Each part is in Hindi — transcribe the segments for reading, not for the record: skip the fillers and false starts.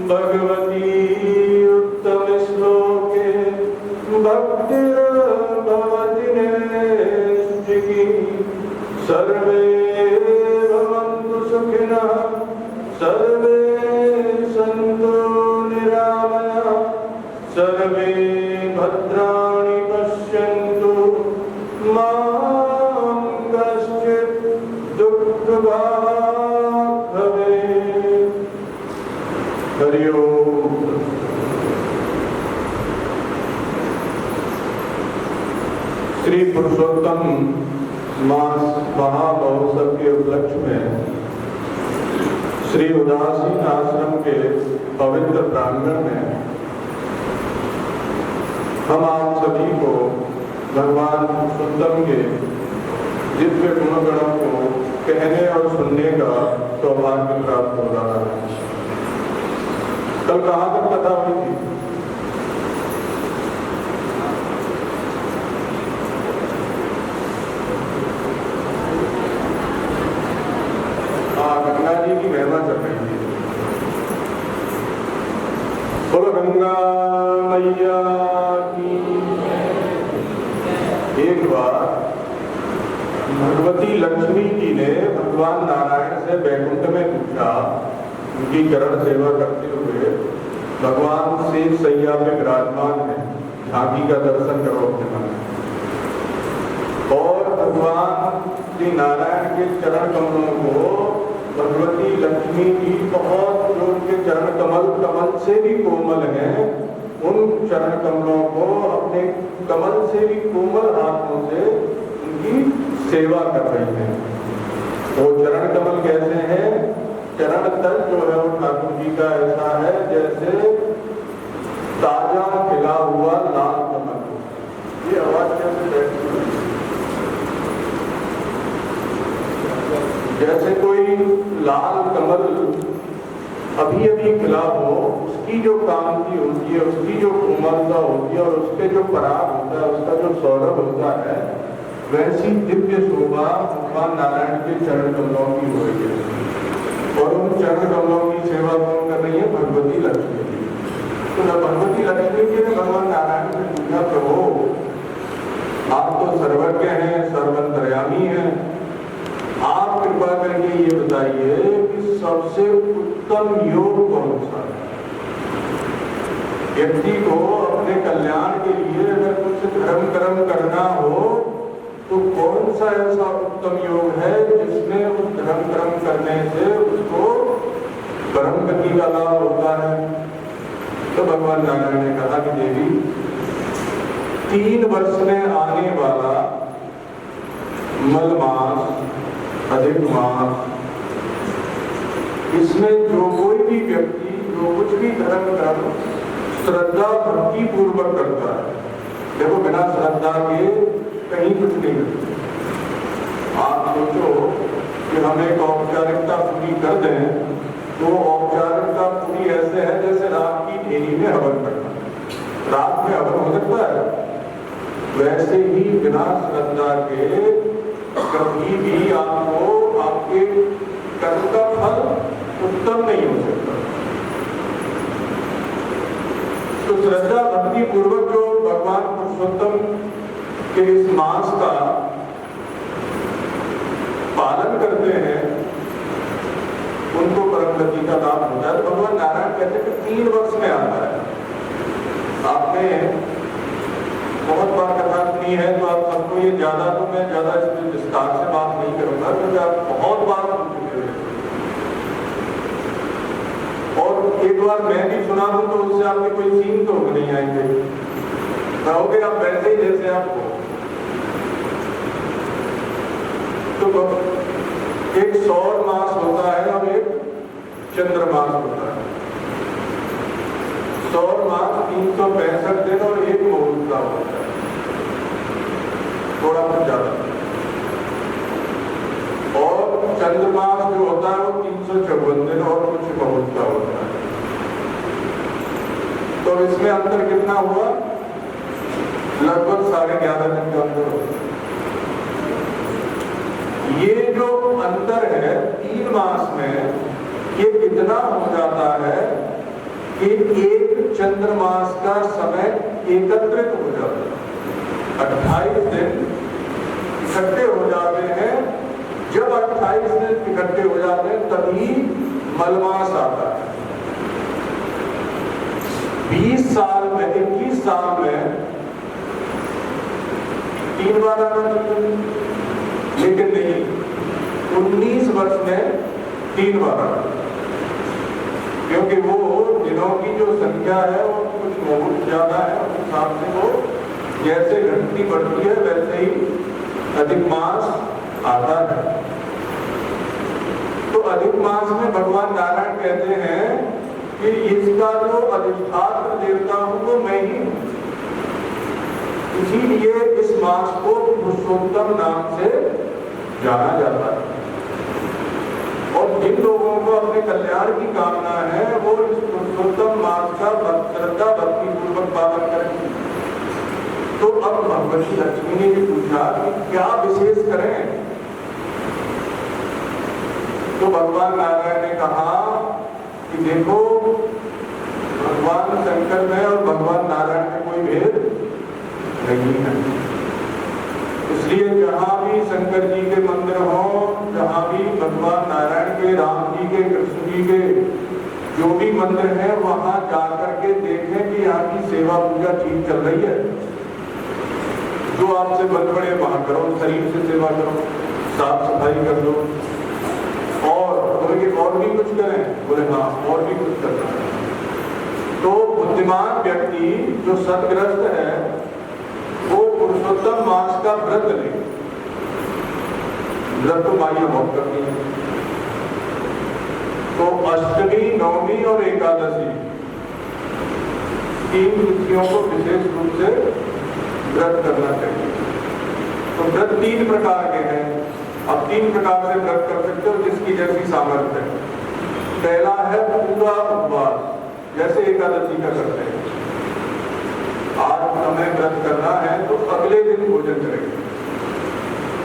भगवती उत्तम श्लोक सर्वे भद्राणि पश्यन्तु मा कश्चित् दुःखभाग् भवेत्। हरि ओम। श्री पुरुषोत्तम मास महामहोत्सव के उपलक्ष्य में श्री उदासीन आश्रम के पवित्र प्रांगण में हम आप सभी को भगवान पुरुषोत्तम के दिव्य गुणगणों को कहने और सुनने का सौभाग्य प्राप्त हो रहा है। कल कहाँ तक कथा हुई थी? गंगा जी की महिमा चल रही थी। बोलो गंगा मैया की। एक बार भगवती लक्ष्मी जी ने भगवान नारायण से वैकुंठ में पूछा, उनकी चरण सेवा करते हुए भगवान शेष सैया पे विराजमान है, झांकी का दर्शन करो अपने मन में। और भगवान श्री नारायण के चरण कमलों को भगवती लक्ष्मी जी बहुत, जो उनके चरण कमल से भी कोमल हैं, उन चरण कमलों को अपने कमल से भी कोमल हाथों से उनकी सेवा कर रही हैं। वो चरण कमल कैसे हैं? चरण तल जो है वो ठाकुर जी का ऐसा है जैसे ताजा खिला हुआ लाल कमल। ये आवाज कैसे बैठती है? जैसे कोई लाल कमल अभी अभी खिला हो, उसकी जो कांति होती है, उसकी जो कोमलता होती है और उसके जो पराग होता है, उसका जो सौरभ होता है, वैसी दिव्य शोभा भगवान नारायण के चरण कमलों की हो रही है। और उन चरण कमलों की सेवा कौन कर रही है? भगवती लक्ष्मी जी। तो भगवती लक्ष्मी जी ने भगवान नारायण से पूछा, प्रभु आप तो सर्वज्ञ हैं, सर्वंतर्यामी हैं, आप कृपा करके ये बताइए कि सबसे उत्तम योग कौन सा है? व्यक्ति को अपने कल्याण के लिए अगर कुछ धर्म कर्म करना हो तो कौन सा ऐसा उत्तम योग है जिसमें उस धर्म कर्म करने से उसको परम गति का लाभ होता है? तो भगवान नारायण ने कहा कि देवी, 3 वर्ष में आने वाला मल मास, अधिक मास, इसमें जो कोई भी व्यक्ति जो कुछ भी धर्म कर्म श्रद्धा भक्ति पूर्वक करता है, देखो बिना श्रद्धा के कहीं कुछ नहीं करते। आप सोचो कि हम एक औपचारिकता पूरी कर दें, तो औपचारिकता पूरी ऐसे है जैसे रात की ढेरी में हवन करना। रात में हवन हो सकता है? वैसे ही बिना श्रद्धा के कभी भी आपको आपके कर्म का फल उत्तम नहीं हो सकता। तो श्रद्धा भक्ति पूर्वक जो भगवान पुरुषोत्तम के इस मास का पालन करते हैं, उनको परम गति का लाभ होता है। तो भगवान नारायण कहते हैं कि 3 वर्ष में आता है। आपने बहुत बार कथा सुनी है, तो आप सबको ये ज्यादा, तो मैं ज्यादा इसमें विस्तार से बात नहीं करूंगा क्योंकि आप बहुत बार सुन चुके हैं। और एक बार मैं भी सुना दूं तो उससे आपके कोई सीन तो नहीं आएंगे, रहोगे आप वैसे ही जैसे आप हो। तो एक सौर मास होता है और एक चंद्रमास होता है। सौर मास 365 दिन और 1 मुहूर्त का होता है, थोड़ा कुछ ज्यादा। और चंद्रमास जो होता है वो 354 दिन और कुछ मुहूर्त का होता है। तो इसमें अंतर कितना हुआ? लगभग 11.5 दिन का अंतर होता है। ये जो अंतर है 3 मास में, ये कितना हो जाता है कि एक चंद्रमास का समय एकत्रित हो जाता है। 28 दिन इकट्ठे हो जाते हैं। जब 28 दिन इकट्ठे हो जाते हैं तभी मलमास आता है। 20 साल में 21 साल में 3 बार आना चाहिए, लेकिन नहीं, 19 वर्ष में 3 बार आना, क्योंकि वो दिनों की जो संख्या है वो कुछ बहुत ज्यादा है। उस हिसाब से वो जैसे घटती बढ़ती है वैसे ही अधिक मास आता है। तो अधिक मास में भगवान नारायण कहते हैं कि इसका जो अधिष्ठात्र देवता हूं वो मैं ही हूं, इसीलिए इस मास को पुरुषोत्तम नाम से जाना जाता है। और जिन लोगों को अपने कल्याण की कामना है वो इस पुरुषोत्तम मास का श्रद्धा भक्ति पूर्वक पालन करें। तो अब भगवती लक्ष्मी ने भी पूछा कि क्या विशेष करें? तो भगवान नारायण ने कहा कि देखो, भगवान शंकर में और भगवान नारायण में कोई भेद नहीं है। इसलिए जहां भी शंकर जी के मंदिर हो, जहां भी भगवान नारायण के, राम जी के, कृष्ण जी के जो भी मंदिर है, वहां जाकर के देखें कि यहाँ की सेवा पूजा ठीक चल रही है। जो आपसे बन पड़े वहां करो, शरीर से सेवा करो, साफ सफाई कर लो, और भी कुछ करें, बोले हाँ और भी कुछ करना है। तो बुद्धिमान व्यक्ति जो सदग्रस्त है वो पुरुषोत्तम मास का व्रत ले। व्रत तो माइया बहुत करती है, तो अष्टमी, नवमी और एकादशी 3 तिथियों को विशेष रूप से व्रत करना चाहिए। तो व्रत 3 प्रकार के हैं। अब 3 प्रकार से व्रत कर सकते हो जिसकी जैसी सामर्थ्य है। पहला है पूरा उपवास, जैसे एकादशी का करते हैं। आज हमें व्रत करना है तो अगले दिन भोजन करेंगे,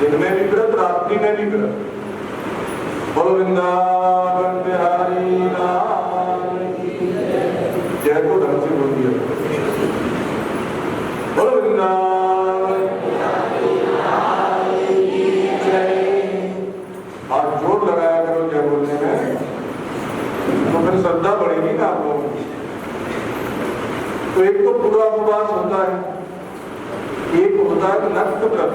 दिन में भी व्रत, रात्रि में भी व्रत। बोलो वृंदावन बिहारी लाल की जय। तो ढंग से बोल दिया, बोलो वृंदावन बिहारी लाल की जय। आप जोर लगाया करो जय बोलने में, तो फिर श्रद्धा बढ़ेगी ना आप लोगों की। तो एक तो पूरा उपवास होता है, एक होता है नक्त व्रत,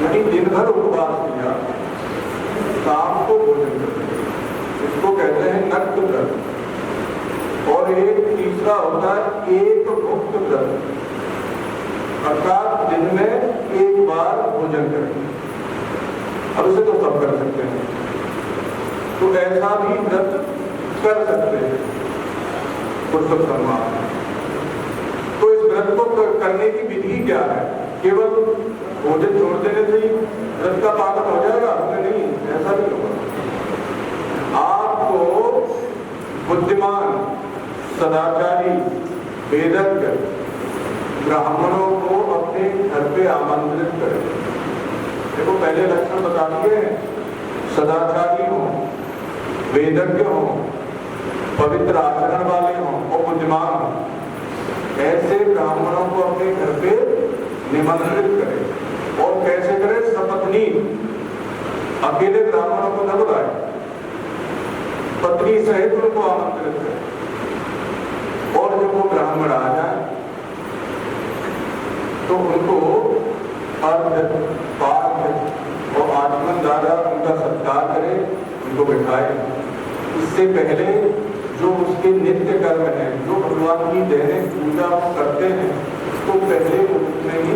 यानी दिन भर उपवास किया, शाम को भोजन करते, इसको कहते हैं नक्त व्रत। और एक तीसरा होता है एक भुक्त व्रत, अर्थात दिन में एक बार भोजन करें। अब इसे तो सब कर सकते हैं, तो ऐसा भी व्रत कर सकते हैं पुरुषोत्तम मास। तो इस व्रत को करने की विधि क्या है? केवल भोजन छोड़ देने से ही व्रत का पालन हो जाएगा? नहीं, ऐसा नहीं होगा। आपको बुद्धिमान, सदाचारी, वेदज्ञ ब्राह्मणों को अपने घर पे आमंत्रित करें। देखो पहले लक्षण बता दिए, सदाचारी हो, वेदज्ञ हो, पवित्र आचरण वाले हो और बुद्धिमान हो, ऐसे ब्राह्मणों को अपने घर पे निमंत्रित करें। और कैसे करें? सपत्नी, अकेले ब्राह्मणों को न बुलाए, पत्नी सहित उनको आमंत्रित करें। और जब वो ब्राह्मण आ जाए तो उनको अर्घ्य, पार्घ्य और आचमन द्वारा उनका सत्कार करें, उनको बिठाए। इससे पहले जो उसके नित्य कर्म है, जो भगवान की दैनिक पूजा करते हैं, तो पहले उसमें ही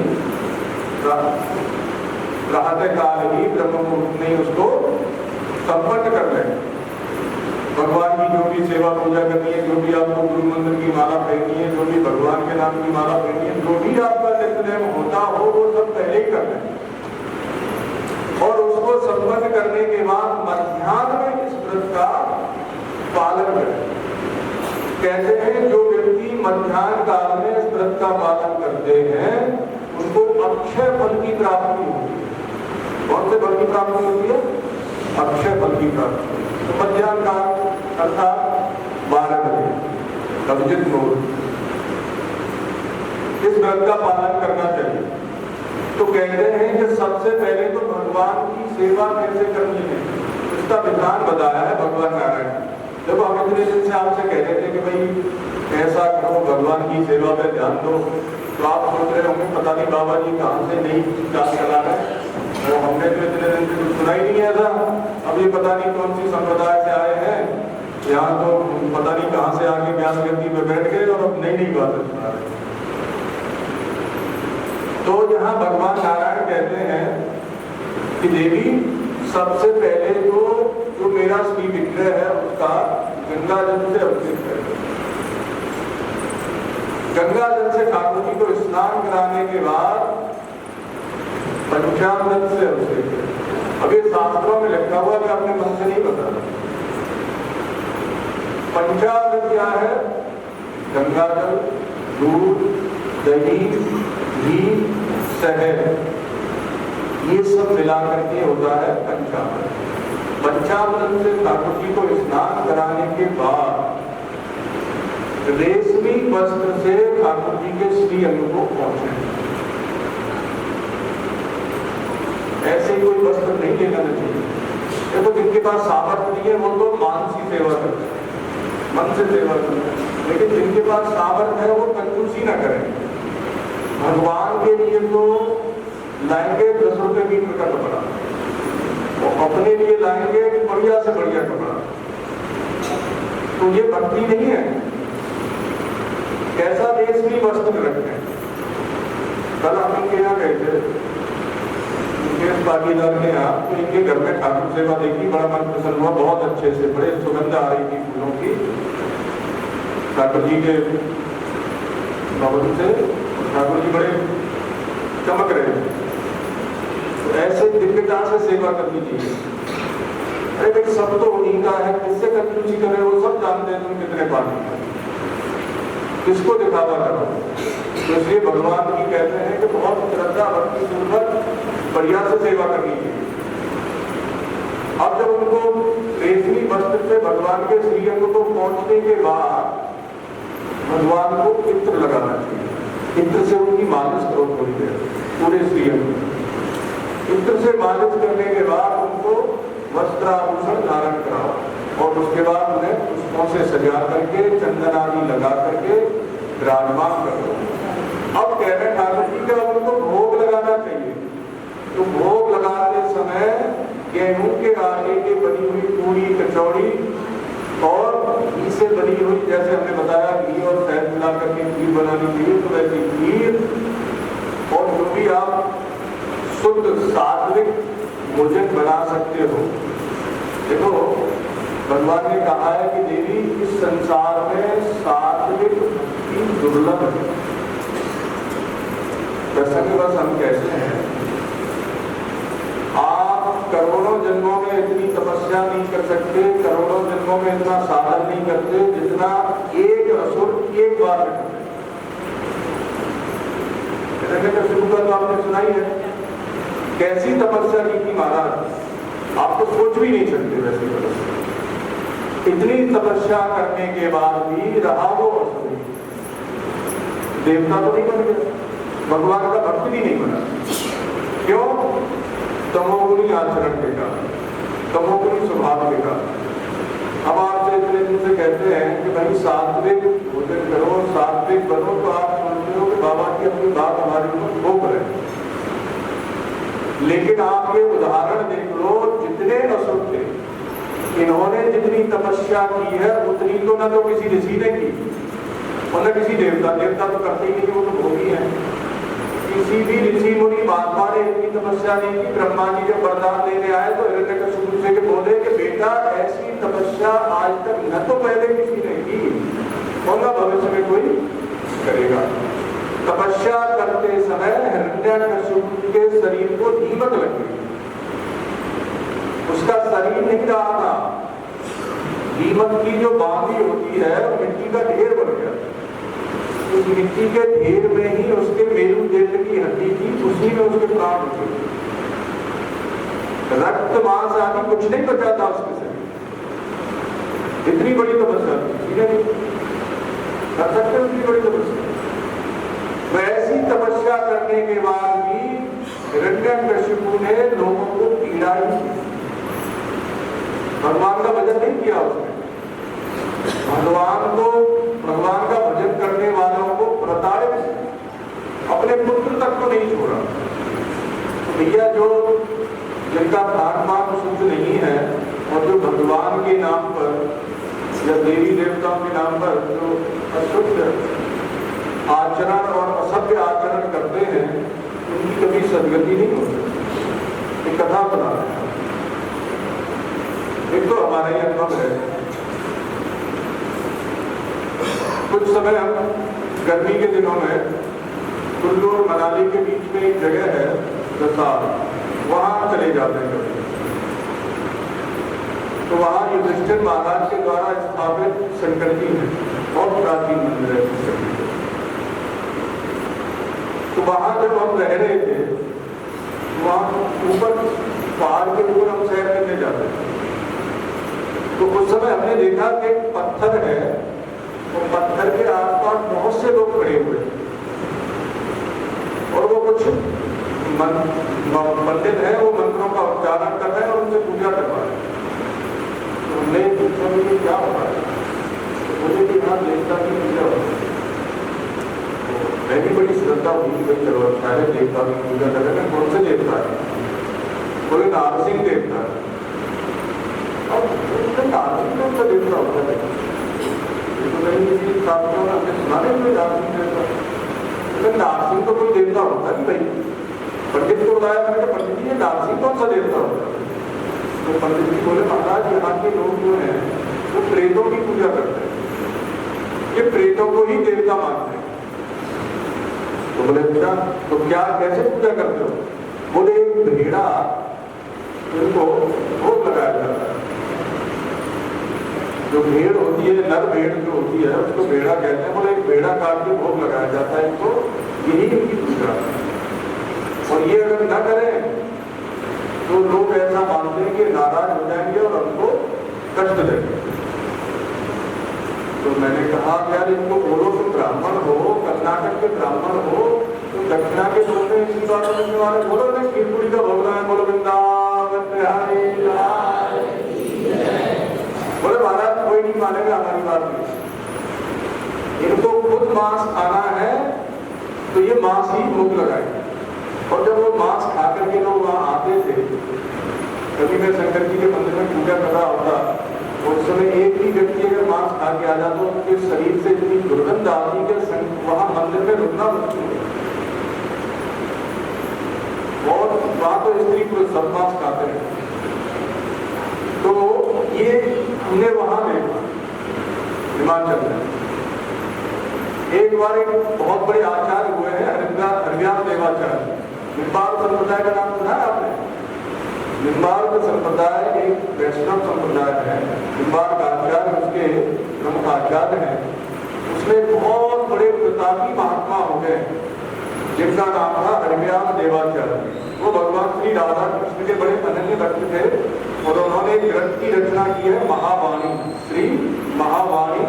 प्रातः काल ही ब्रह्म मुहूर्त में उसको संपन्न कर लें। भगवान की जो भी सेवा पूजा करनी है, जो भी आपको गुरु मंत्र की माला पहननी है, जो भी भगवान के नाम की माला पहननी है, जो भी आपका नित्यनेम होता हो, वो सब पहले ही कर लें। और उसको संपन्न करने के बाद मध्याह्न में इस व्रत का पालन करें। कहते हैं जो व्यक्ति मध्याह्न काल में इस व्रत का पालन करते हैं उनको अक्षय फल की प्राप्ति होती है। कौन से फल की प्राप्ति होती है? अक्षय फल की प्राप्ति। तो मध्याह्न काल अर्थात 12 बजे अभिजित मुहूर्त इस व्रत का पालन करना चाहिए। तो कहते हैं कि सबसे पहले तो भगवान की सेवा कैसे करनी है इसका विधान बताया है भगवान नारायण। देखो हम इतने दिन से आपसे कह रहे थे कि भाई ऐसा करो, भगवान की सेवा पे ध्यान दो। तो आप सोच रहे होंगे पता नहीं बाबा जी कहाँ से नई चाल चला रहे हैं, तो हमने तो इतने दिन से कुछ सुना ही नहीं ऐसा। अभी पता नहीं कौन सी संप्रदाय से आए हैं, यहाँ तो पता नहीं कहाँ से आके ज्ञान गद्दी पे बैठ गए और अब नई नई बातें सुना रहे हैं। तो यहाँ भगवान नारायण कहते हैं कि देवी सबसे पहले तो जो मेरा श्री विग्रह है उसका गंगा जल से अभिषेक करें। गंगा जल से ठाकुर जी को स्नान कराने के बाद पंचामृत से अभिषेक करें। अभी शास्त्रों में लिखा हुआ कि आपने मन से नहीं बताना। पंचामृत क्या है? गंगा जल, दूध, दही, घी, शहद, ये सब मिला करके होता है पंचामृत। पंचामृत से ठाकुर जी को स्नान कराने के बाद रेशमी वस्त्र से ठाकुर जी के श्री अंग को पहुंचे। ऐसे कोई वस्त्र नहीं लेना चाहिए। देखो जिनके पास सामर्थ्य नहीं है वो तो मानसी सेवा करते हैं, मन से सेवा करते हैं, लेकिन जिनके पास सामर्थ्य है वो कंजूसी ना करें। भगवान के लिए तो लाएंगे 10 रुपए मीटर का कपड़ा, वो अपने लिए लाएंगे बढ़िया से बढ़िया कपड़ा। तो ये भक्ति नहीं है। कैसा रेशमी वस्त्र रखें। कल हम इनके यहाँ गए थे, मुकेश पाटीदार के यहाँ, तो इनके घर में ठाकुर सेवा देखी, बड़ा मन प्रसन्न हुआ, बहुत अच्छे से, बड़े सुगंध आ रही थी फूलों की ठाकुर जी के भवन से। ठाकुर जी बड़े चमक रहे थे। तो ऐसे दिव्यता से सेवा करनी चाहिए। अरे भाई सब तो उन्हीं का है, किससे कंजूसी करे? वो सब जानते हैं तुम कितने पानी है, किसको दिखावा करो। तो इसलिए भगवान की कहते हैं कि बहुत श्रद्धा भक्ति पूर्वक बढ़िया से सेवा करनी चाहिए। अब जब उनको रेशमी वस्त्र से भगवान के श्री अंग को पहुंचने के बाद भगवान को इत्र लगाना चाहिए। इत्र से उनकी मालिश करो थोड़ी देर पूरे श्री अंग। इत्र से मालिश करने के बाद उनको वस्त्राभूषण धारण कराओ और उसके बाद उन्हें पुष्पों से सजा करके चंदन आदि लगा करके विराजमान करो। अब कह रहे ठाकुर जी का उनको भोग लगाना चाहिए। तो भोग लगाते समय गेहूं के आटे की बनी हुई पूरी, कचौड़ी और घी से बनी हुई, जैसे हमने बताया घी और शहद मिला करके खीर बनानी चाहिए, तो वैसी खीर और जो भी आप शुद्ध सात्विक भोजन बना सकते हो। देखो भगवान ने कहा है कि देवी इस संसार में सात्विक भक्ति दुर्लभ है। प्रसंग बस हम कहते हैं आप करोड़ों जन्मों में इतनी तपस्या नहीं कर सकते, करोड़ों जन्मों में इतना साधन नहीं करते जितना एक असुर एक बार में करते। शुरू का तो आपने सुना ही है कैसी तपस्या की थी महाराज, आप तो सोच भी नहीं सकते वैसी तपस्या। इतनी तपस्या करने के बाद भी रहा वो असुर, देवता तो नहीं बन गया, भगवान का भक्त भी नहीं बना। क्यों? तमोगुणी आचरण के कारण, तमोगुणी स्वभाव के कारण। अब आपसे इतने दिन से कहते हैं कि भाई सात्विक भोजन करो, सात्विक बनो, तो आप समझते हो कि बाबा की अपनी बात हमारे ऊपर थोप रहे। लेकिन आप ये उदाहरण देख लो, जितने असुर थे इन्होंने जितनी तपस्या की है उतनी तो न तो किसी ऋषि ने की और न किसी देवता। देवता तो करते ही नहीं, वो तो भोगी है। किसी भी ऋषि मुनि महात्मा ने इतनी तपस्या नहीं की। ब्रह्मा जी जब वरदान देने आए तो हिरण्यकशिपु से बोले कि बेटा ऐसी तपस्या आज तक न तो पहले किसी ने की और न भविष्य में कोई करेगा। तपस्या करते समय हिरण्यकशिपु के शरीर को दीमक लग गई, उसका शरीर नहीं रहा था। दीमक की जो बांधी होती है मिट्टी का ढेर बन गया। उस मिट्टी के ढेर में ही उसके मेरुदंड की हड्डी थी, उसी में उसके प्राण उठे। रक्त मांस आदि कुछ नहीं बचा था उसके शरीर। इतनी बड़ी तपस्या कर सकते, इतनी बड़ी तपस्या। वैसी तपस्या करने के बाद भी हिरण्यकशिपु ने लोगों को पीड़ा ही की। भगवान का भजन नहीं किया उसने। भगवान को भगवान का भजन करने वालों को प्रताड़ित, अपने पुत्र तक को नहीं छोड़ा। तो भैया जो जिनका प्राण शुद्ध नहीं है और जो भगवान के नाम पर या देवी देवताओं के नाम पर जो अशुद्ध आचरण और असभ्य आचरण करते हैं, उनकी कभी सदगति नहीं होती। एक कथा बना है, एक तो हमारा ही अनुभव है। कुछ समय हम गर्मी के दिनों में कुल्लू और मनाली के बीच में एक जगह है दसार, वहां चले जाते हैं कभी। तो वहां युधिष्ठिर महाराज के द्वारा स्थापित शंकर जी है, बहुत प्राचीन मंदिर है। तो वहां जब हम रह रहे थे, वहां ऊपर पहाड़ के ऊपर हम सैर करने जाते थे। तो उस समय हमने देखा कि एक पत्थर है, और पत्थर के आसपास बहुत से लोग खड़े हुए और वो कुछ पंडित है, वो मंत्रों का उच्चारण कर रहे हैं और उनसे पूजा करवा रहे हैं। तो हमने पूछा कि क्या हो रहा है, तो बोले कि यहाँ देवता की पूजा हो रही है। मैं भी बड़ी श्रद्धा हुई कि चलो सारे देवता की पूजा कर रहे हैं। कौन से देवता है? कोई नारसिंह देवता है। और नारसिंह कौन सा देवता होता है? तो कहीं किसी शास्त्रों में हमने सुना नहीं कोई नारसिंह देवता। लेकिन नारसिंह तो कोई देवता होता नहीं भाई। पंडित को बुलाया, मैंने कहा पंडित जी नारसिंह कौन सा देवता होता है? तो पंडित जी बोले महाराज यहाँ के लोग जो हैं वो प्रेतों की पूजा करते हैं, ये प्रेतों को ही देवता मानते हैं। तो बोले अच्छा, तो क्या कैसे पूजा करते हो? बोले एक भेड़ा, उनको भोग लगाया जाता है। जो भेड़ होती है, नर भेड़ जो होती है उसको भेड़ा कहते हैं। बोले एक भेड़ा काट के भोग लगाया जाता है इनको, यही इनकी पूजा है। और ये अगर न करें तो लोग ऐसा मानते हैं कि नाराज हो जाएंगे और हमको कष्ट देंगे। तो मैंने कहा यार इनको बोलो तो ब्राह्मण हो, कर्नाटक के ब्राह्मण हो, तो दक्षिणा के लोग में इसी बात करने वाले बोलो ना खीरपुरी का भोग लगाए, बोलो वृंदावन बिहारी लाल। बोले महाराज कोई नहीं मानेगा हमारी बात में, इनको खुद मांस खाना है तो ये मांस ही भोग लगाए। और जब वो मांस खा करके लोग वहां आते थे, कभी मैं शंकर जी के मंदिर में पूजा कर रहा होता, उस समय एक भी व्यक्ति अगर मांस खा के आ जाता तो उनके शरीर से इतनी दुर्गंध आती कि वहां मंदिर में रुकना मुश्किल है। और वहां तो स्त्री पुरुष सब मांस खाते हैं। तो ये हमने वहां देखा हिमाचल में। एक बार एक बहुत बड़े आचार्य हुए हैं हरिव्यास देवाचार्य, निम्बार्क संप्रदाय का नाम सुना है आपने? निम्बार्क संप्रदाय एक वैष्णव संप्रदाय है। निम्बार्क आचार्य उसके प्रमुख आचार्य हैं। उसमें बहुत बड़े प्रतापी महात्मा हो गए जिनका नाम था हरिव्यास देवाचार्य। वो भगवान श्री राधा कृष्ण के बड़े अनन्य भक्त थे और उन्होंने एक ग्रंथ की रचना की है महावाणी, श्री महावाणी।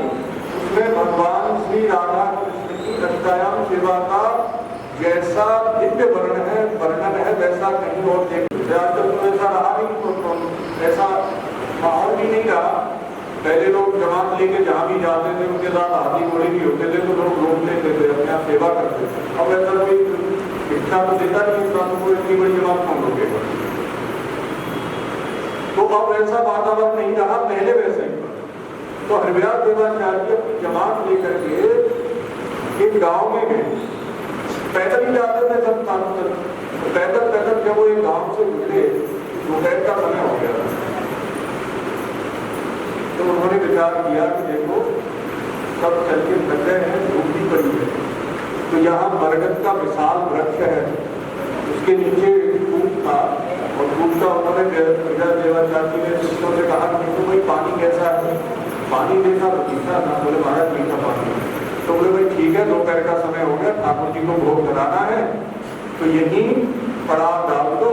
उसमें भगवान श्री राधा कृष्ण की दक्षायाम सेवा का जैसा दिव्य वर्णन है वैसा कहीं और देख तो ऐसा रहा नहीं। तो ऐसा माहौल भी नहीं रहा। पहले लोग जमात लेके जहाँ भी जाते थे उनके साथ हाथी घोड़े भी होते थे, तो लोग रोक लेते थे, अपने आप सेवा करते थे। अब ऐसा कोई शिक्षा तो देता नहीं, तो इतनी बड़ी जमात कौन रोकेगा? तो अब ऐसा वातावरण नहीं रहा, पहले वैसे ही। तो हरिव्यास देवाचार्य अपनी जमात लेकर के एक गांव में गए, पैदल ही जाते थे सब साधु। पैदल पैदल जब वो एक गांव से गुजरे, दोपहर का समय हो गया, तो उन्होंने विचार किया कि देखो सब चल के थक गए हैं, धूप भी पड़ी है, तो यहाँ बरगद का विशाल वृक्ष है, उसके नीचे कूप था और कूप का उन्होंने देवाचार्य ने शिष्यों से कहा कि तो भाई पानी कैसा है? पानी देखा तो मीठा था। बोले महाराज मीठा पानी। तो बोले भाई ठीक है, दोपहर का समय हो गया, ठाकुर जी को भोग कराना है, तो यही पड़ाव डाल दो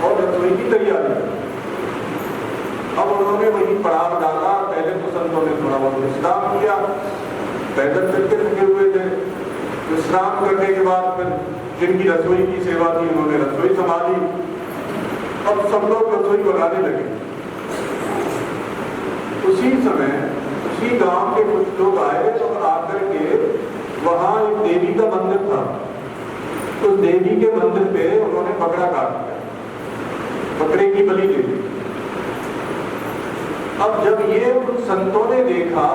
और रसोई की तैयारी। अब उन्होंने वही पड़ाव डाला। पहले तो संतों ने थोड़ा बहुत विश्राम किया, पैदल चलते थके हुए थे। विश्राम करने के बाद फिर जिनकी रसोई की सेवा थी उन्होंने रसोई संभाली। अब सब लोग रसोई बनाने लगे। उसी समय उसी गांव के कुछ लोग आए और आकर के वहां एक देवी का मंदिर था, तो देवी के मंदिर पे उन्होंने बकरा काट दिया, बकरे की बलि दे दी। अब जब ये उन संतों ने देखा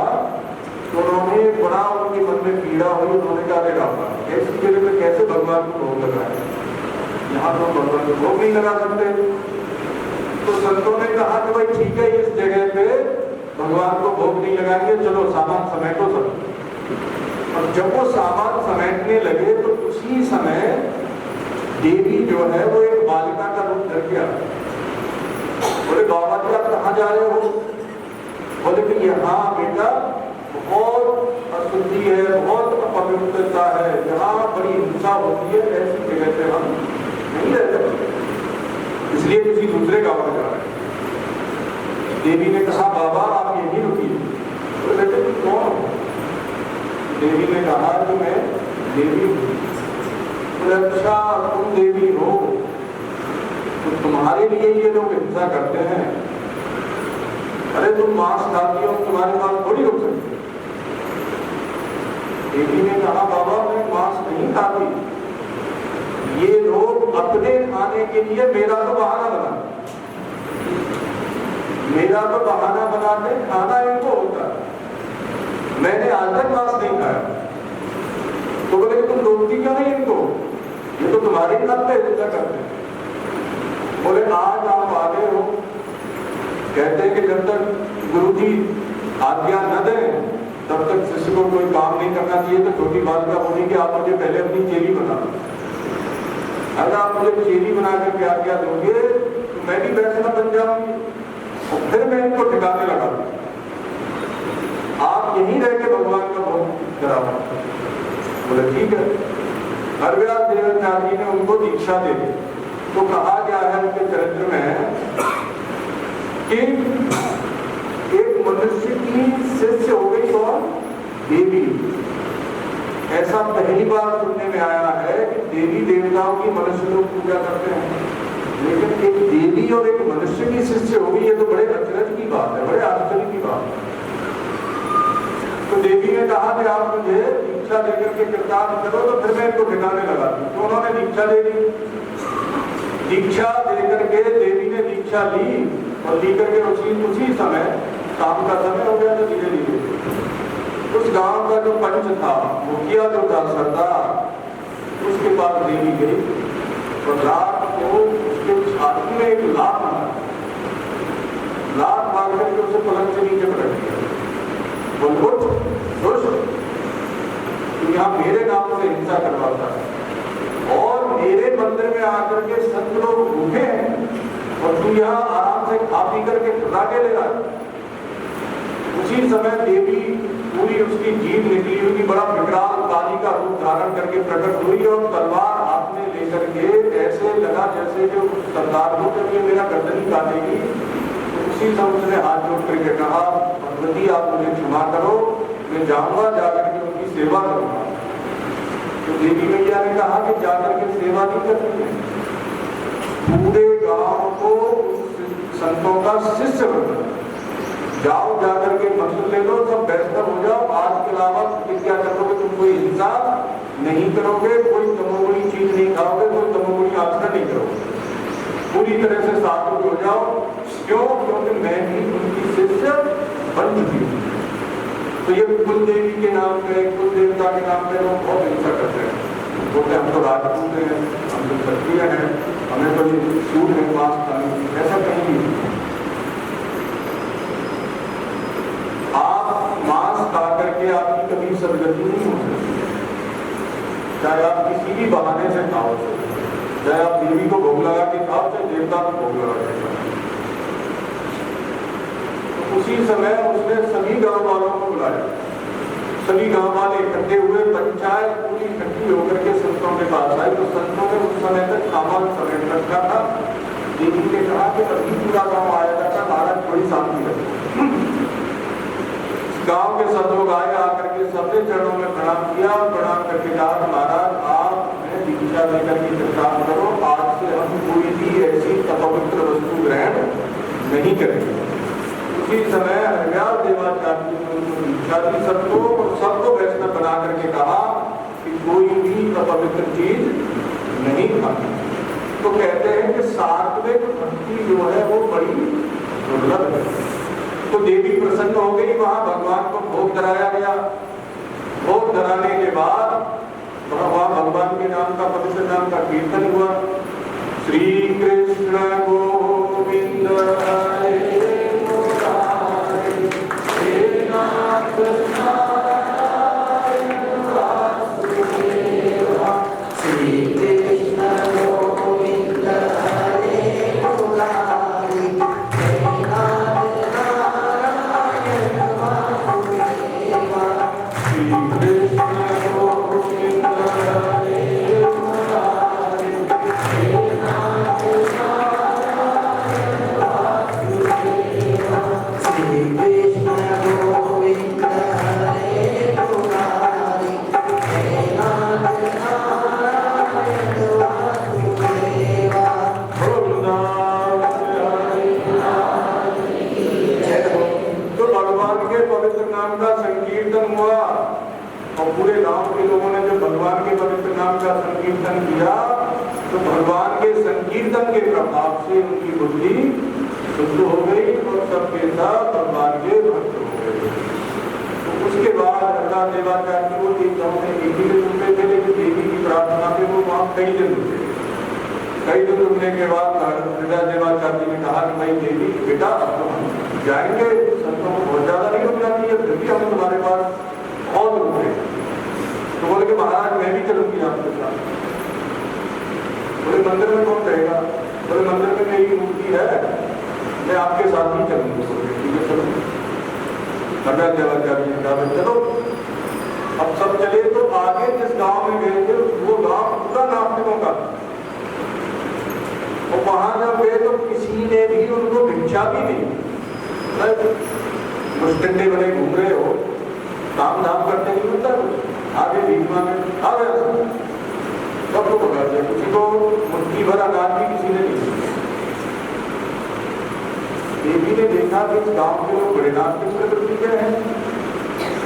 तो उन्होंने बड़ा उनके मन में पीड़ा हुई। उन्होंने कहा अरे रामा, ऐसी जगह पे कैसे भगवान को भोग लगाए, यहाँ तो भगवान को भोग नहीं लगा सकते। तो संतों ने कहा कि भाई ठीक है, इस जगह पे भगवान को भोग नहीं लगाएंगे, चलो सामान समेटो सब। और जब वो सामान समेटने लगे तो उसी समय देवी जो है वो एक बालिका का रूप धर गया। बोले बाबा जी आप कहाँ जा रहे हो? बोले कि यहाँ बेटा बहुत अशुद्धि है, बहुत अपवित्रता है, यहाँ बड़ी हिंसा होती है, ऐसी जगह पे हम नहीं रहते, इसलिए किसी दूसरे गांव में जा रहे हैं। देवी ने कहा बाबा आप यहीं रुकिए। तो बेटे तुम कौन हो? देवी ने कहा कि मैं देवी हूँ। तो अच्छा तुम देवी हो तो तुम्हारे लिए ये लोग हिंसा करते हैं? अरे तुम मांस खाती हो, तुम्हारे पास थोड़ी रुक सकती। देवी ने कहा बाबा मैं मांस नहीं खाती, ये लोग अपने खाने के लिए मेरा तो बहाना बनाते खाना इनको होता है, मैंने आज तक मांस नहीं खाया। तो बोले तुम रोकती क्यों नहीं इनको, ये तो तुम्हारे नाम पे हिंसा करते हैं। बोले आज आप आ गए हो, कहते हैं कि जब तक गुरुजी आज्ञा न दें तब तक शिष्य को कोई काम नहीं करना चाहिए। तो छोटी बालिका बोली कि आप मुझे पहले अपनी चेली बना दो, अगर आप मुझे चेली बना करके आज्ञा दोगे तो मैं भी वैष्णव बन जाऊंगी और फिर मैं इनको ठिकाने लगा दूंगी। आप यहीं रह के भगवान का भोग कराओ। बोले ठीक है। हरव्यास देवाचार्य जी ने उनको दीक्षा दे दी। तो कहा गया है उनके चरित्र में कि एक मनुष्य की शिष्य हो गई कौन? देवी। ऐसा पहली बार सुनने में आया है कि देवी देवताओं की मनुष्य लोग पूजा करते हैं, लेकिन एक देवी और एक मनुष्य की शिष्य होगी, ये तो बड़े अचरज की बात है, बड़े आश्चर्य की बात है। तो देवी ने कहा कि आप मुझे दीक्षा देकर के कृतार्थ करो तो फिर मैं इनको ठिकाने लगा दूं। तो उन्होंने दीक्षा दे दी। दीक्षा देकर के देवी ने दीक्षा ली और ली करके उसी समय शाम का समय हो गया। तो धीरे धीरे उस गांव का जो पंच था, मुखिया जो था, सरदार, उसके पास देवी गई और रात को उसके छाती में एक लात मार करके उसे पलंग से नीचे पलट दिया। बोल तू यहाँ मेरे नाम से हिंसा करवाता है और मेरे मंदिर में आकर के संत लोग भूखे हैं और तू यहाँ आराम से खा पी करके रागे ले रहा है। उसी समय देवी पूरी उसकी जीभ निकली हुई, बड़ा विकराल काली का रूप धारण करके प्रकट हुई और तलवार हाथ में लेकर के ऐसे लगा जैसे जो सरदार को जब ये मेरा गर्दन ही काटेगी। तो उसी समय उसने हाथ जोड़ करके कहा भगवती आप मुझे क्षमा करो, मैं जाऊंगा, जाकर के उनकी सेवा करूंगा। तो देवी मैया ने कहा कि जाकर के सेवा नहीं करनी है, पूरे गांव को संतों का शिष्य बनना, जाओ जाकर के मंत्र ले लो, सब वैष्णव हो जाओ। आज के अलावा क्या करोगे? तुम कोई हिंसा नहीं करोगे, कोई तमोगुणी चीज नहीं खाओगे, कोई तमोगुणी आचरण नहीं करोगे, पूरी तरह से सात्विक हो जाओ। क्यों? क्योंकि मैं भी उनकी शिष्य बन चुकी हूँ। तो ये कुल देवी के नाम पे, कुल देवता के नाम पे लोग बहुत हिंसा करते हैं, बोलते हम तो राजपूत हैं, हम तो क्षत्रिय हैं, हमें तो सूट है मांस खाने, ऐसा कहीं नहीं। आप मांस खा करके आपकी कभी सदगति नहीं हो सकती, चाहे आप किसी भी बहाने से खाओ, चाहे आप देवी को भोग लगा के खाओ, चाहे देवता को भोग लगा के खाओ। तो उसी समय उसने सभी गांव वालों को बुलाया, सभी गांव वाले इकट्ठे हुए, पंचायत पूरी इकट्ठी होकर के संतों के पास आई। तो संतों ने उस समय तक सामान समेट रखा था। देवी ने कहा कि अभी पूरा गांव आया था, महाराज थोड़ी शांति रखो। गांव के सब लोग आए, आकर के सबने चरणों में प्रणाम किया और प्रणाम करके कहा महाराज आप दीक्षा लेकर के प्रचार करो, आज से हम कोई भी ऐसी अपवित्र वस्तु ग्रहण नहीं करेंगे। उसी समय हरियाल देवाचार्य ने उनको दीक्षा दी सबको वैष्णव बना करके कहा कि कोई भी अपवित्र चीज नहीं खानी। तो कहते हैं कि सात्विक भक्ति जो है वो बड़ी दुर्लभ है। तो देवी प्रसन्न हो गई, वहां भगवान को भोग कराया गया। भोग कराने के बाद वहां भगवान के नाम का पवित्र नाम का कीर्तन हुआ। श्री कृष्ण गोविंद हरे मुरारी, हे नाथ नारायण वासुदेवा। श्री कृष्ण गोविंद हरे मुरारी, हे नाथ नारायण वासुदेवा। श्री कृष्ण गोविंद हरे मुरारी, हे नाथ नारायण वासुदेवा। श्री कृष्ण गोविंद हरे मुरारी, हे नाथ नारायण वासुदेवा। तो भगवान के पवित्र नाम का संकीर्तन हुआ और पूरे गांव के लोगों ने जब भगवान के पवित्र नाम का संकीर्तन किया तो भगवान के संकीर्तन के प्रभाव से उनकी बुद्धि शुद्ध हो गई और सबके साथ भगवान के भक्त हो गए। तो उसके बाद हरिदास देवाचार्य को एक गाँव में एक ही दिन रुके थे, लेकिन देवी की प्रार्थना पे वो वहाँ कई दिन रुके। कई दिन रुकने के बाद हरिदास देवाचार्य ने कहा कि भाई देवी बेटा अब तो हम जाएंगे, संतों को बहुत ज्यादा नहीं रुक जाती है, फिर भी हम तुम्हारे पास बहुत रुके। तो बोले कि महाराज मैं भी चलूंगी आपके साथ। बोले मंदिर में कौन रहेगा? बोले मंदिर में मेरी मूर्ति है, मैं आपके साथ ही चलूंगी। ठीक है चलो। हरिदास देवाचार्य ने कहा चलो। अब सब चले तो आगे जिस गांव में गए थे वो गांव पूरा नास्तिकों का। और वहां जब गए तो किसी ने भी उनको भिक्षा भी नहीं। मुस्टंडे बने घूम रहे हो, काम धाम करते नहीं होता, आगे भीख मांगे आ गया सबको पकड़ दिया। किसी को मुट्ठी भर अनाज भी किसी ने नहीं। देवी ने देखा कि इस गांव के लोग बड़े नास्तिक प्रवृत्ति के हैं।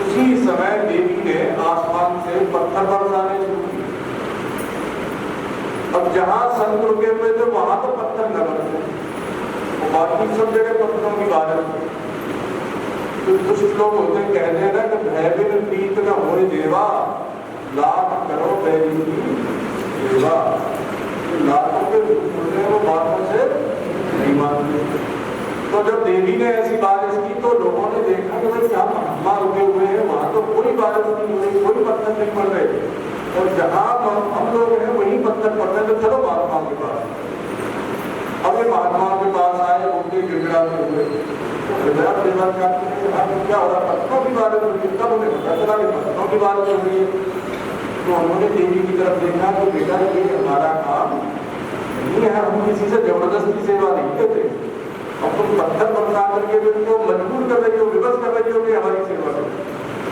उसी समय देवी ने आसमान से पत्थर बरसाने शुरू किए। अब जहां संत रुके हुए थे वहां तो पत्थर न बरसे, बाकी सब जगह पत्थरों की बारिश। तो कुछ लोग होते कहते हैं ना कि भयबिन प्रीत न होए देवा, लाख करो बैरी की सेवा। लाखों के सुनने वो बातों से नहीं मानते। तो जब देवी ने ऐसी बारिश की तो लोगों ने देखा कि भाई क्या महात्मा रुके हुए हैं, वहां तो कोई बारिश नहीं हो रही, कोई पत्थर नहीं पड़ रहे, और जहां हम लोग हैं वहीं पत्थर पड़ रहे। तो चलो महात्माओं के पास। अब ये महात्माओं के पास आए, उनके गिड़गिड़ाते हुए क्या हो रहा, पत्थरों की बारिश हो रही है। तब उन्हें पता चला कि पत्थरों की बारिश हो रही है। तो उन्होंने देवी की तरफ देखा तो बेटा ये हमारा काम नहीं है, हम किसी से जबरदस्ती सेवा नहीं करते। अब तुम पत्थर बरसा करके उनको मजबूर कर रही हो, विवश कर रही हो कि हमारी सेवा करो।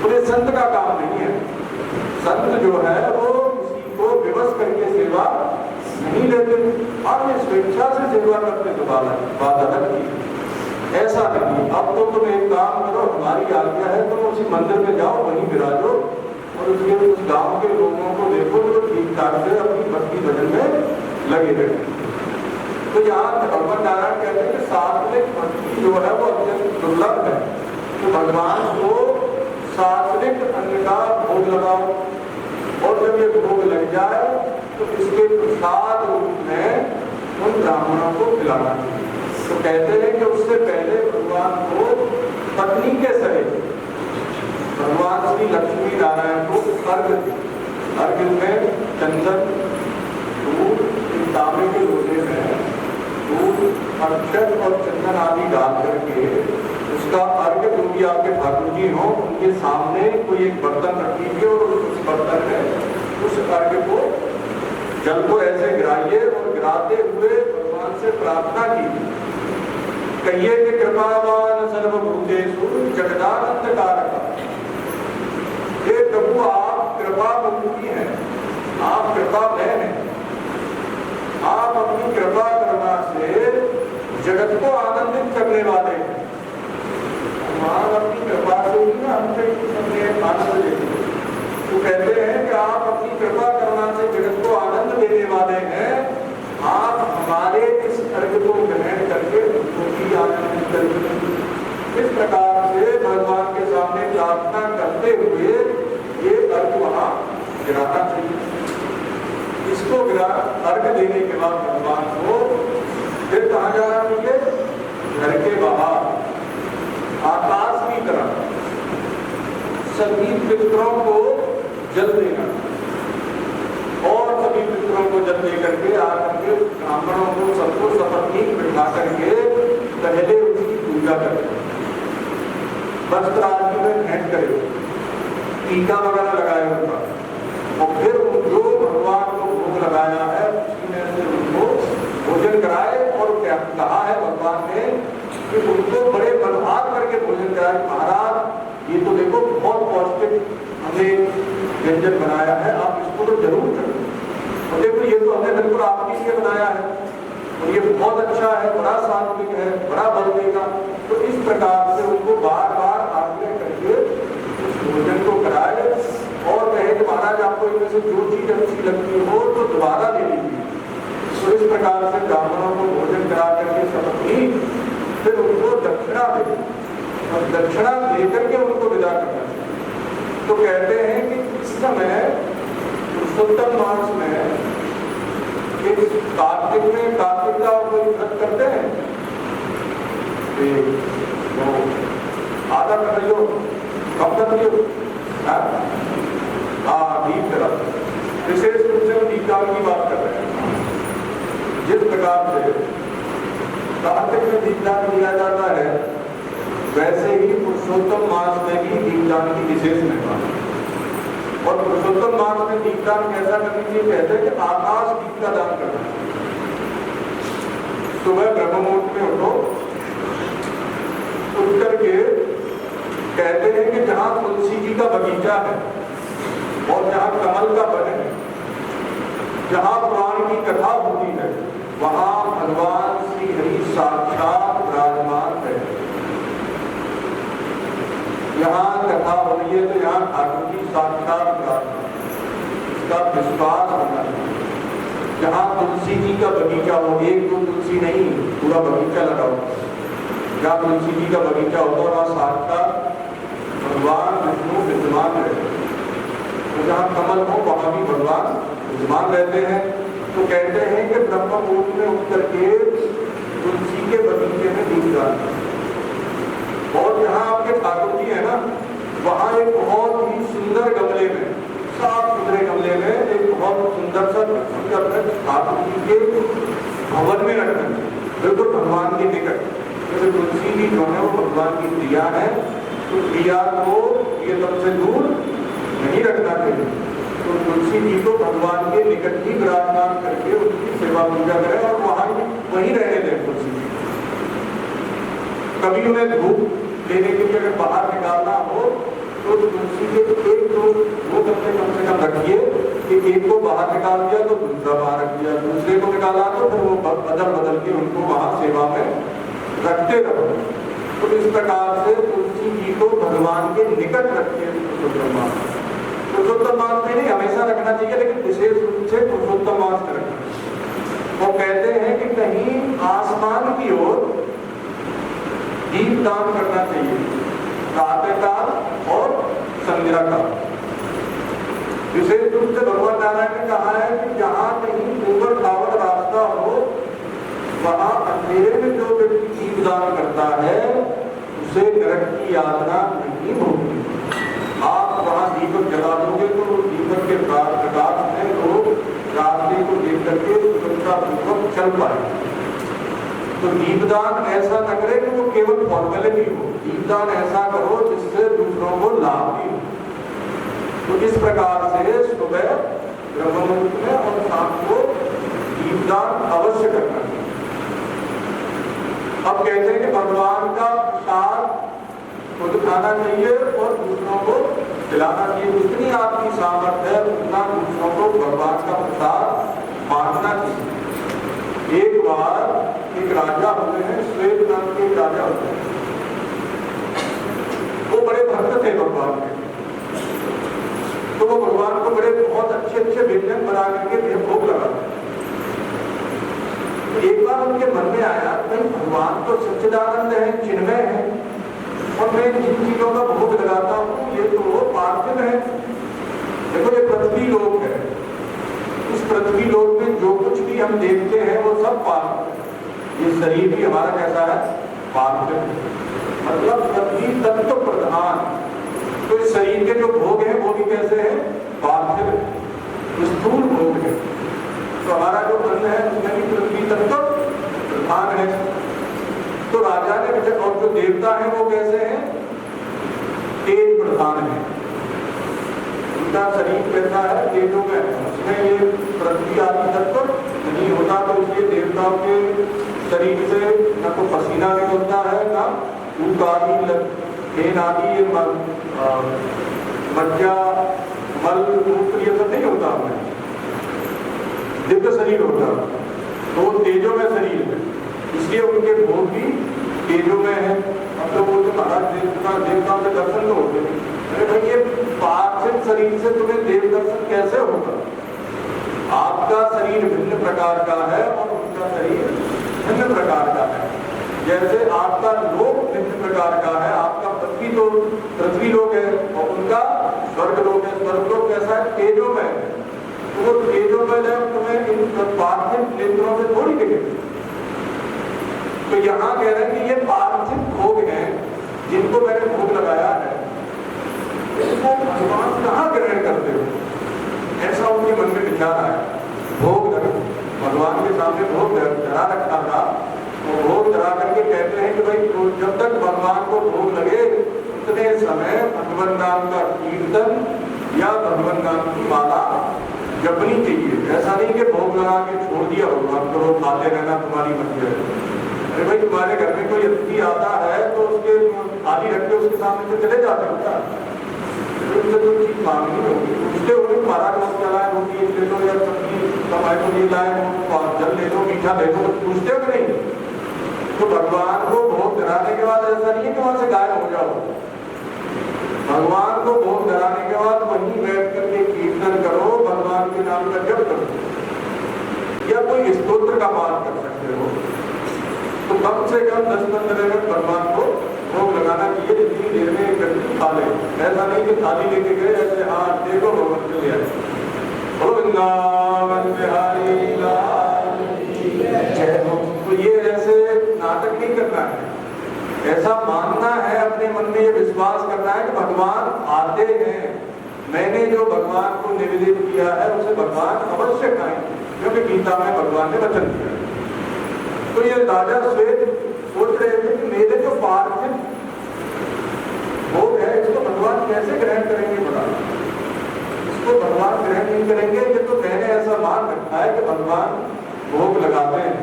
बोले संत का काम नहीं है। संत जो है वो किसी को विवश करके सेवा नहीं लेते, आप स्वेच्छा से सेवा करते तो बात अलग थी। ऐसा नहीं। अब तो तुम एक काम करो, हमारी आज्ञा है तुम उसी मंदिर में जाओ, वहीं विराजो और उसके उस गांव के लोगों को देखो तो ठीक ठाक से अपनी भक्ति भजन में लगे रहे। तो यहाँ भगवान नारायण कहते हैं कि सात्विक भक्ति जो है वो अत्यंत दुर्लभ है। तो भगवान को सात्विक अन्न का भोग लगाओ और जब ये भोग लग जाए तो इसके प्रसाद रूप में उन ब्राह्मणों को खिलाना चाहिए। तो कहते हैं कि उससे पहले भगवान को पत्नी के सहित भगवान श्री लक्ष्मी नारायण को अर्घ में चंदन दूध तांबे के लोटे में दूध अक्षत और चंदन आदि डाल करके उसका अर्घ, जो भी आपके ठाकुर जी हो उनके सामने कोई एक बर्तन रख दीजिए और उस बर्तन में उस अर्घ को जल को ऐसे गिराइए और गिराते हुए भगवान से प्रार्थना कीजिए, कहिए कि कृपावान सर्वभूतेषु जगदानंद कारक। हे प्रभु आप कृपा मूर्ति हैं, आप कृपा में हैं, आप अपनी कृपा करना से जगत को आनंदित करने वाले हैं। भगवान अपनी कृपा से ही ना हमसे अपने आनंद देते हैं। तो कहते हैं कि आप अपनी कृपा करना से जगत को आनंद देने वाले हैं, आप हमारे इस अर्घ को ग्रहण करके उनको भी आनंदित करेंगे। इस प्रकार से भगवान के सामने प्रार्थना करते हुए ये अर्घ वहां गिराना चाहिए। इसको अर्घ देने के बाद भगवान को फिर कहाँ जाना चाहिए? घर के बाहर आकाश की तरफ सभी पितरों को जल देना और सभी पितरों को जल दे करके आकर के ब्राह्मणों को सबको सपत्नीक बिठा करके पहले उसकी पूजा करें, वस्त्र आदि में भेंट करे, टीका वगैरह लगाए उनका, और फिर जो भगवान को भोग लगाया है उसी में से उनको भोजन कराए। और क्या कहा है भगवान ने कि उनको बड़े बलहार करके भोजन कराए। महाराज ये तो देखो बहुत पौष्टिक हमने व्यंजन बनाया है, आप इसको तो जरूर करें। और देखो ये तो हमने बिल्कुल आपके लिए बनाया है और ये बहुत अच्छा है, बड़ा सात्विक है, बड़ा बल देगा। तो इस प्रकार से उनको बार बार आग्रह करके उस भोजन को कराए और कहे कि महाराज आपको इनमें से जो चीज अच्छी लगती हो तो दोबारा ले लीजिए। तो इस प्रकार से ब्राह्मणों को भोजन करा करके सपत्नी फिर उनको दक्षिणा दे और दक्षिणा देकर के उनको विदा करना चाहिए। तो कहते हैं कि इस समय पुरुषोत्तम मास में इस कार्तिक में कार्तिक का कोई व्रत करते हैं, आधा कर लो कम कर लो दीप जला, विशेष रूप से हम दीपदान की बात कर रहे हैं। जिस प्रकार से कार्तिक में दीपदान किया जाता है वैसे ही पुरुषोत्तम मास में भी दीपदान की विशेष महिमा है। और पुरुषोत्तम मास में दीपदान कैसा करनी चाहिए? कहते हैं कि आकाश दीप का दान करना। सुबह ब्रह्म मुहूर्त में उठो, उठ करके कहते हैं कि जहां तुलसी जी का बगीचा है और जहां कमल का वन है, जहां पुराण की कथा होती है, वहां भगवान श्री हरि साक्षात विराजमान है। यहाँ कथा हो रही है तो यहाँ ठाकुर जी साक्षात विराजमान, इसका विश्वास होना चाहिए। जहाँ तुलसी जी का बगीचा हो, एक दो तुलसी नहीं पूरा बगीचा लगाओ, जहाँ तुलसी जी का बगीचा होता है वहाँ साक्षात भगवान विष्णु विद्यमान रहते हैं। तो जहाँ कमल हो वहाँ भी भगवान विद्यमान रहते हैं। तो कहते हैं कि ब्रह्म मुहूर्त में उठ करके तुलसी के बगीचे में दीपदान, और जहाँ आपके ठाकुर जी है ना वहाँ एक बहुत ही सुंदर गमले में, साफ सुथरे गमले में एक बहुत सुंदर सा ठाकुर जी के भवन में रखना चाहिए, बिल्कुल भगवान के निकट। जैसे तुलसी जी जो है वो भगवान की प्रिया है, तो प्रिया को ये सबसे दूर नहीं रखना चाहिए। तो तुलसी जी को भगवान के निकट ही विराजमान करके उनकी सेवा पूजा करें और वहां वहीं रहने दें तुलसी जी। कभी उन्हें धूप देने के लिए अगर बाहर निकालना हो तो तुलसी के एक दो गमले कम से कम रखिए कि एक को बाहर निकाल दिया तो दूसरा बाहर रख दिया, दूसरे को निकाला तो फिर वो बदल बदल के उनको वहां सेवा में रखते रहो। तो इस प्रकार से तुलसी जी को भगवान के निकट रखते हैं। पुरुषोत्तम मास में नहीं हमेशा रखना चाहिए, लेकिन विशेष रूप से पुरुषोत्तम मास में रखना। वो कहते हैं कि कहीं आसमान की ओर दीप दान करना चाहिए, प्रातः काल और संध्या काल। विशेष रूप से भगवान नारायण ने कहा है कि जहाँ कहीं ऊबड़ खाबड़ रास्ता हो वहां अंधेरे में जो व्यक्ति दीपदान करता है उसे नरक की यातना नहीं होगी। आप वहां दीपक जला दोगे तो दीपक के प्रकाश में लोग रास्ते को देख करके सुरक्षा पूर्वक चल पाए। तो दीपदान ऐसा न करे कि वो केवल फॉर्मेलिटी हो, दीपदान ऐसा करो जिससे दूसरों को लाभ भी हो। तो इस प्रकार से सुबह ब्रह्म मुहूर्त में और शाम को दीपदान अवश्य करना चाहिए। अब कहते हैं कि भगवान का प्रसाद खुद खाना चाहिए और दूसरों को खिलाना चाहिए। जितनी आपकी सामर्थ्य है उतना दूसरों को भगवान का प्रसाद बांटना चाहिए। एक बार एक राजा होते हैं, श्वेत नाम के राजा होते हैं। भक्त थे भगवान के, तो वो भगवान को बड़े बहुत अच्छे अच्छे व्यंजन बना करके भोग लगा। एक बार उनके मन में आया भाई भगवान तो सच्चिदानंद है, चिन्मय है, और मैं जिन चीजों का भोग लगाता हूँ ये तो पार्थिव है। देखो ये पृथ्वी लोक है, इस पृथ्वी लोक में जो कुछ भी हम देखते हैं वो सब पार्थिव। ये शरीर भी हमारा कैसा है? पार्थिव, मतलब पृथ्वी तत्व प्रधान। तो इस शरीर के जो भोग हैं वो भी कैसे हैं? पार्थिव, स्थूल भोग है। तो हमारा जो अन्न है उसमें भी पृथ्वी तत्व प्रधान है। तो राजा ने विचार, और जो देवता है वो कैसे हैं? तेज प्रधान है। उनका शरीर कैसा है? तेजों में, उसमें ये पृथ्वी आदि तत्व नहीं होता, तो इसलिए देवताओं के शरीर से न तो पसीना निकलता है, ना ऊक आदि, फेन आदि, मज्जा, मल, मूत्र ये सब नहीं होता हमें, दिव्य शरीर होता। तो तेजों में शरीर है, इसलिए उनके भोग भी तेजों में है। अब तो बोलते महाराज देवताओं के दर्शन तो होते हैं। अरे भाई ये पार्थिव शरीर से तुम्हें देव दर्शन कैसे होगा? आपका शरीर भिन्न प्रकार का है और उनका शरीर भिन्न प्रकार का है। जैसे आपका लोक भिन्न प्रकार का है, आपका पृथ्वी लोक है और उनका स्वर्ग लोक है। स्वर्ग लोक कैसा है? तेजों में। तो वो तेजों में जब तुम्हें इन पार्थिव नेत्रों में थोड़ी दिखेगी। तो यहाँ कह रहे हैं कि ये पार्थिव भोग हैं जिनको मैंने भोग लगाया है, इसको भगवान कहाँ ग्रहण करते हो? ऐसा उनके मन में विचार आया। भोग भगवान के सामने भोग धरा रखा था, वो भोग धरा करके कहते हैं कि भाई जब तक भगवान को भोग लगे उतने समय भगवान नाम का कीर्तन या भगवान नाम की माला जपनी चाहिए। ऐसा नहीं कि भोग लगा के छोड़ दिया भगवान को, खाते रहना तुम्हारी मर्जी है। अरे भाई तुम्हारे घर में कोई अतिथि आता है तो उसके थाली रख के उसके सामने से चले जाते हो क्या? उनसे कोई चीज मांगनी होगी, पूछते हो महाराज कौन क्या लाए, रोटी ले लो या सब्जी कमाए को ये लाए, जल ले लो, मीठा ले लो, पूछते हो कि नहीं? तो भगवान को भोग कराने के बाद ऐसा नहीं है कि वहां से गायब हो जाओ। भगवान को भोग कराने के बाद वहीं बैठ करके कीर्तन करो, भगवान के नाम का जप करो, या कोई स्तोत्र का पाठ कर सकते हो। तो कम से कम 10-15 मिनट भगवान को भोग लगाना चाहिए, जितनी देर में एक व्यक्ति खा ले। ऐसा नहीं कि थाली लेके गए ऐसे हाँ देखो भगवान के लिए वृंदावन बिहारी लाल जय हो। तो ये ऐसे नाटक नहीं करना है, ऐसा मानना है, अपने मन में ये विश्वास करना है कि भगवान आते हैं, मैंने जो भगवान को निवेदित किया है उसे भगवान अवश्य खाएंगे, क्योंकि गीता में भगवान ने वचन दिया है। तो ये राजा श्वेत सोच रहे थे कि मेरे जो पार्थिव भोग है इसको भगवान कैसे ग्रहण करेंगे? बता, इसको भगवान ग्रहण नहीं करेंगे। ये तो मैंने ऐसा मान रखा है कि भगवान भोग लगाते हैं,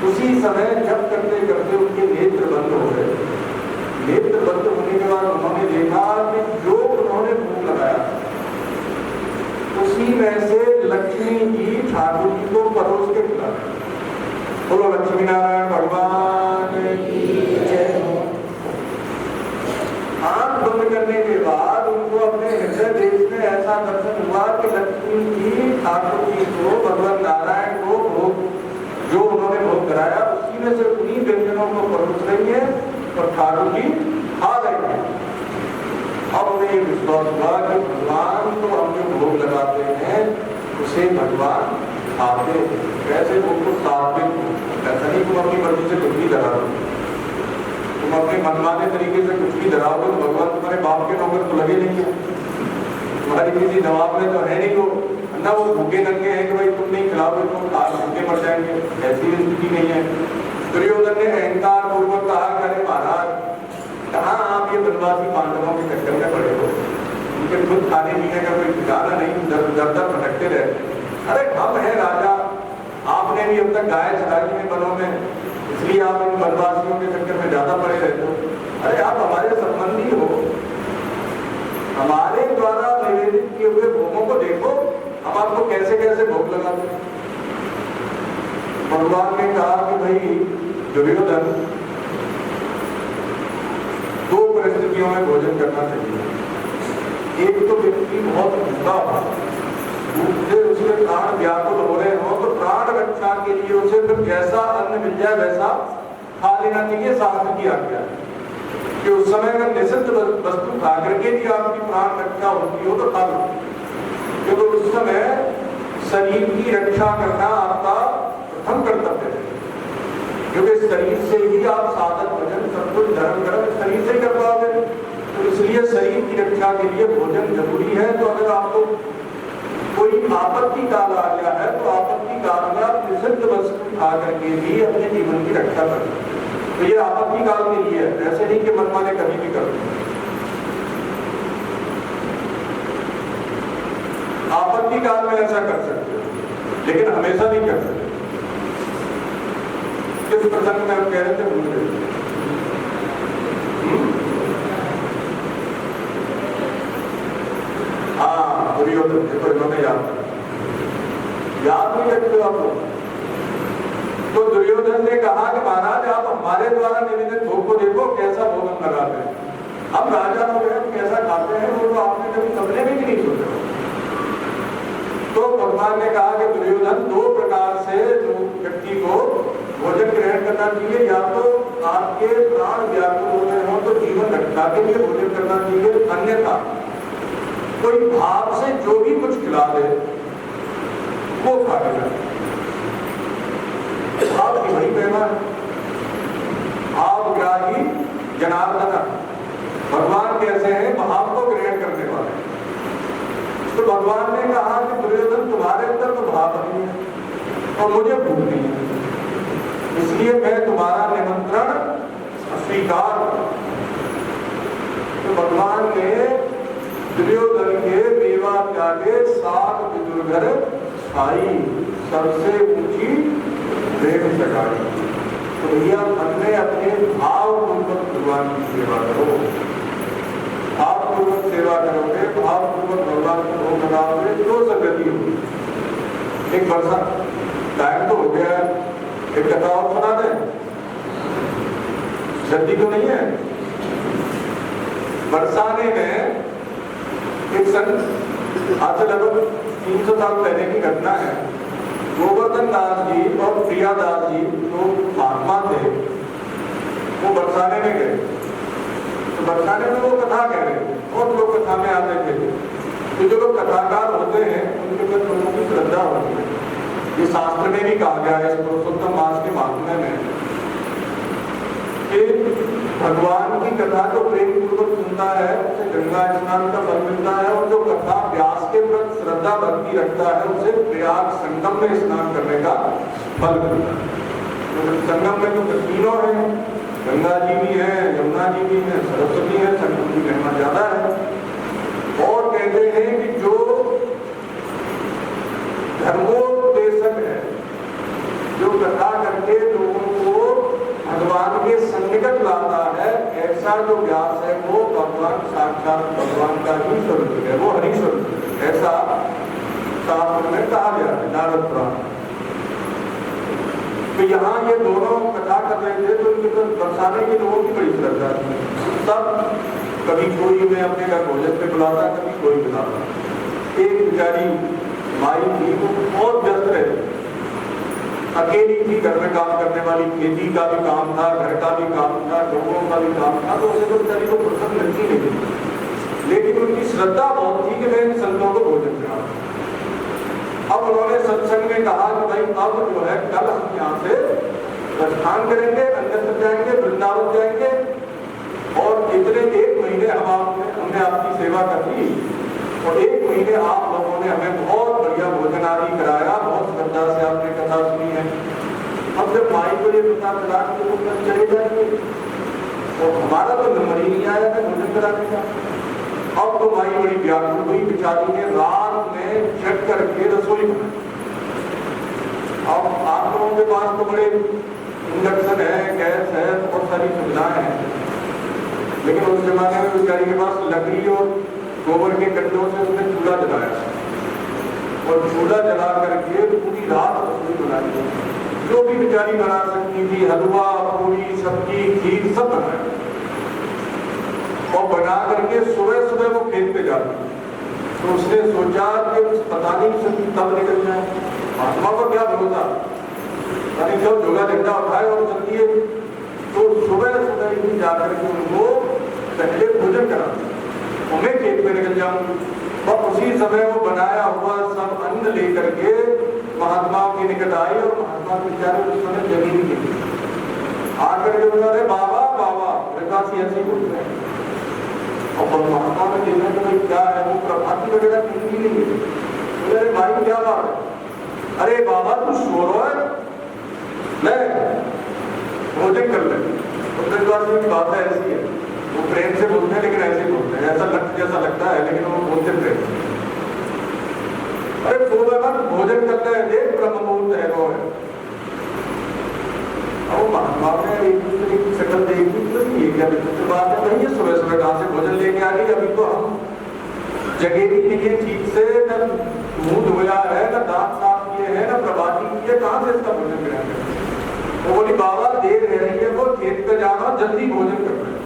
उसी समय जब करते करते उनके नेत्र बंद हो गए। नेत्र बंद होने के बाद उन्होंने देखा कि जो उन्होंने भोग लगाया उसी में से लक्ष्मी जी ठाकुर जी को परोस के खिला। बोलो लक्ष्मी नारायण भगवान की जय हो। आंख बंद करने के बाद उनको अपने हृदय देश में ऐसा दर्शन हुआ कि लक्ष्मी जी ठाकुर जी को, भगवान नारायण को भोग जो उन्होंने भोग कराया उसी में से उन्हीं व्यंजनों को परोस रही है और ठाकुर जी खा रहे हैं। अब उन्हें विश्वास हुआ कि भगवान को हम जो भोग लगाते हैं उसे भगवान खाते हैं। कैसे? उनको सात्विक, ऐसा नहीं तुम अपनी मर्जी से कुछ भी धरा दो, तुम अपने मनमाने तरीके से कुछ भी धराओगे तो भगवान तुम्हारे बाप के नौकर तो लगे नहीं है, तुम्हारी किसी नवाब में तो है नहीं वो, ना वो भूखे नंगे हैं कि भाई तुम नहीं खिलाओगे तो भूखे मर जाएंगे, ऐसी स्थिति नहीं है। दुर्योधन ने अहंकार पूर्वक कहा, करे महाराज कहाँ आप ये बनवासी पांडवों के चक्कर में पड़े हो, उनके खुद खाने पीने का कोई ठिकाना नहीं, दर दर भटकते रहते। अरे हम है राजा, आपने भी अब तक गाय चराई है वनों में, इसलिए आप इन बनवासियों के चक्कर में ज्यादा पड़े रहते हो। अरे आप हमारे संबंधी हो, हमारे द्वारा निवेदित किए हुए भोगों को देखो, हम आपको कैसे कैसे भोग लगाते हैं। भगवान ने कहा कि भाई दुर्योधन, दो परिस्थिति स्थितियों में भोजन करना चाहिए। एक तो व्यक्ति बहुत भूखा हो, भूख से उसके प्राण व्याकुल हो रहे हो, तो प्राण रक्षा के लिए उसे फिर जैसा अन्न मिल जाए वैसा खा लेना चाहिए। शास्त्र की आज्ञा कि उस समय अगर निषिद्ध वस्तु खा करके भी आपकी प्राण रक्षा होती हो तो खा लो, क्योंकि उस समय शरीर की रक्षा करना आपका प्रथम कर्तव्य है, क्योंकि शरीर से ही आप साधन भजन सब कुछ धर्म कर्म शरीर से ही कर पाओगे। तो इसलिए शरीर की रक्षा के लिए भोजन जरूरी है। तो अगर आपको कोई आपत्ति काल आ गया है तो आपत्ति काल में आप निषिद्ध वस्तु खा करके भी अपने जीवन की रक्षा कर सकते हैं। तो ये आपत्ति काल के लिए है, ऐसे नहीं कि मनमाने कभी भी कर दो। आपत्ति काल में ऐसा कर सकते हो, लेकिन हमेशा नहीं कर सकते। किस प्रसंग में हम कह रहे थे, भूल गए। हाँ, दुर्योधन, देखो इन्होंने याद नहीं रखते आप लोग। तो दुर्योधन ने कहा कि महाराज आप हमारे द्वारा निवेदित भोग को देखो कैसा भोजन लगाते हैं, हम राजा लोग हैं, कैसा खाते हैं, वो तो आपने कभी सपने में भी नहीं सोचा। तो भगवान ने कहा कि दुर्योधन दो प्रकार से जो व्यक्ति को भोजन ग्रहण करना चाहिए, या तो आपके प्राण व्याकुल हो रहे हो तो जीवन रक्षा के लिए भोजन करना चाहिए, अन्यथा कोई भाव से जो भी कुछ खिला दे वो खा लेना। भाव की वही महिमा है, भावग्राही जनार्दन। भगवान कैसे हैं, भाव को ग्रहण करने वाले। तो भगवान ने कहा कि दुर्योधन तुम्हारे अंदर तो भाव नहीं है और मुझे भूख नहीं है, इसलिए मैं तुम्हारा निमंत्रण स्वीकार। तो भगवान ने दुर्योधन के मेवा त्यागे सात विदुरघर खाई, सबसे ऊंची प्रेम जगाई। तो भैया मन में अपने भाव पूर्वक भगवान की सेवा करो। भाव पूर्वक सेवा करोगे, भाव पूर्वक भगवान को भोग लगाओगे तो सदगति होगी। एक वर्षा टाइम तो हो गया, एक कथा और सुना दें, जल्दी तो नहीं है। बरसाने में एक सन आज से लगभग 300 साल पहले की घटना है। गोवर्धन दास जी और प्रिया दास जी जो महात्मा थे, वो बरसाने में गए। तो बरसाने में वो कथा कह रहे थे, और लोग कथा में आते थे। तो जो लोग कथाकार होते हैं उनके प्रति लोगों की श्रद्धा होती है। ये शास्त्र में भी कहा गया है, इस पुरुषोत्तम मास के महात्म्य में, कि भगवान की कथा जो प्रेम पूर्वक सुनता है उसे गंगा स्नान का फल मिलता है, और जो कथा व्यास के प्रति श्रद्धा भक्ति रखता है उसे प्रयाग संगम में स्नान करने का फल मिलता है। तो संगम में तो तीनों है, गंगा जी भी है, यमुना जी भी है, सरस्वती है, संगम की महिमा ज्यादा है। और कहते हैं कि जो धर्मोपदेशक है, जो कथा करके लोगों को भगवान के सन्निकट लाता है, ऐसा जो व्यास है वो भगवान साक्षात भगवान का ही स्वरूप है, वो हरि स्वरूप है, ऐसा शास्त्र में कहा गया है, नारद पुराण। तो यहाँ ये दोनों कथा कर रहे थे, तो इनके तो बरसाने के लोगों की बड़ी श्रद्धा थी। तब कभी कोई मैं अपने घर भोजन पे बुलाता, कभी कोई बुलाता। एक बेचारी माई थी, वो बहुत व्यस्त रहती, अकेली थी, घर में काम करने वाली, खेती का भी काम था, घर का भी काम था, लोगों का भी काम था, तो उसे तो बेचारी को फुर्सत मिलती नहीं। लेकिन उनकी श्रद्धा बहुत थी कि मैं इन संतों को भोजन कराऊं। अब उन्होंने सत्संग में कहा कि भाई अब जो है कल हम यहाँ से प्रस्थान करेंगे, अन्यत्र जाएंगे, वृंदावन जाएंगे, और इतने 1 महीने हमने आपकी सेवा कर दी, और 1 महीने आप लोगों ने हमें बहुत बढ़िया भोजन आदि कराया, बहुत श्रद्धा से आपने कथा सुनी है। अब जब माई को ये पता चला कि वो कल चले जाएंगे, तो हमारा तो नंबर ही नहीं आया था भोजन कराने का। अब तो माई बड़ी व्याकुल हुई, बेचारी ने रात में जग करके रसोई बनाई। अब आप लोगों के पास तो बड़े इंडक्शन है, गैस है, बहुत सारी सुविधाएं हैं, लेकिन उस जमाने में बेचारी के पास लकड़ी और गोबर के कंडों से उसने चूल्हा जलाया, और चूल्हा जला करके पूरी रात रसोई बनाई। जो भी बेचारी बना सकती थी, हलवा, पूरी, सब्जी, खीर सब बनाया। और बना करके सुबह सुबह वो खेत पे जाती। तो उसने सोचा कि पता नहीं तब निकल जाए, महात्मा को क्या भरोसा, यानी जब झोला झंडा उठाए और चलती है। तो सुबह सुबह ही जाकर के उनको पहले भोजन करा, मैं खेत में निकल जाऊंगी। और उसी समय वो बनाया हुआ सब अन्न लेकर के महात्माओं के निकट आई और महात्मा बेचारे उस समय जगी नहीं थी। आकर के बोला, अरे बाबा बाबा, प्रकाश ऐसे बोलते हैं। और महात्मा ने देखा कि भाई क्या है, वो प्रभाती वगैरह कहीं नहीं है। बोले, अरे भाई क्या बात है? अरे बाबा तू सो रहा है, ले भोजन कर ले। तो प्रकाश की बात है ऐसी है, वो प्रेम से बोलते हैं लेकिन ऐसे बोलते हैं, ऐसा जैसा लगता है लेकिन वो बोलते प्रेम से। अरे भोजन करते हैं, देख ब्रह्म मुहूर्त है वो है। और महात्मा ने एक दूसरे की शक्ल देखी, तो ये क्या विचित्र बात है भाई, ये सुबह सुबह कहाँ से भोजन लेके आ गई? अभी तो हम जगह भी नहीं है ठीक से, न मुंह धोया है, न दांत साफ किए हैं, न प्रभाती की है, कहाँ से इसका भोजन कराएंगे? वो बोली बाबा देर रह रही है, वो खेत पे जाना, जल्दी भोजन करना है।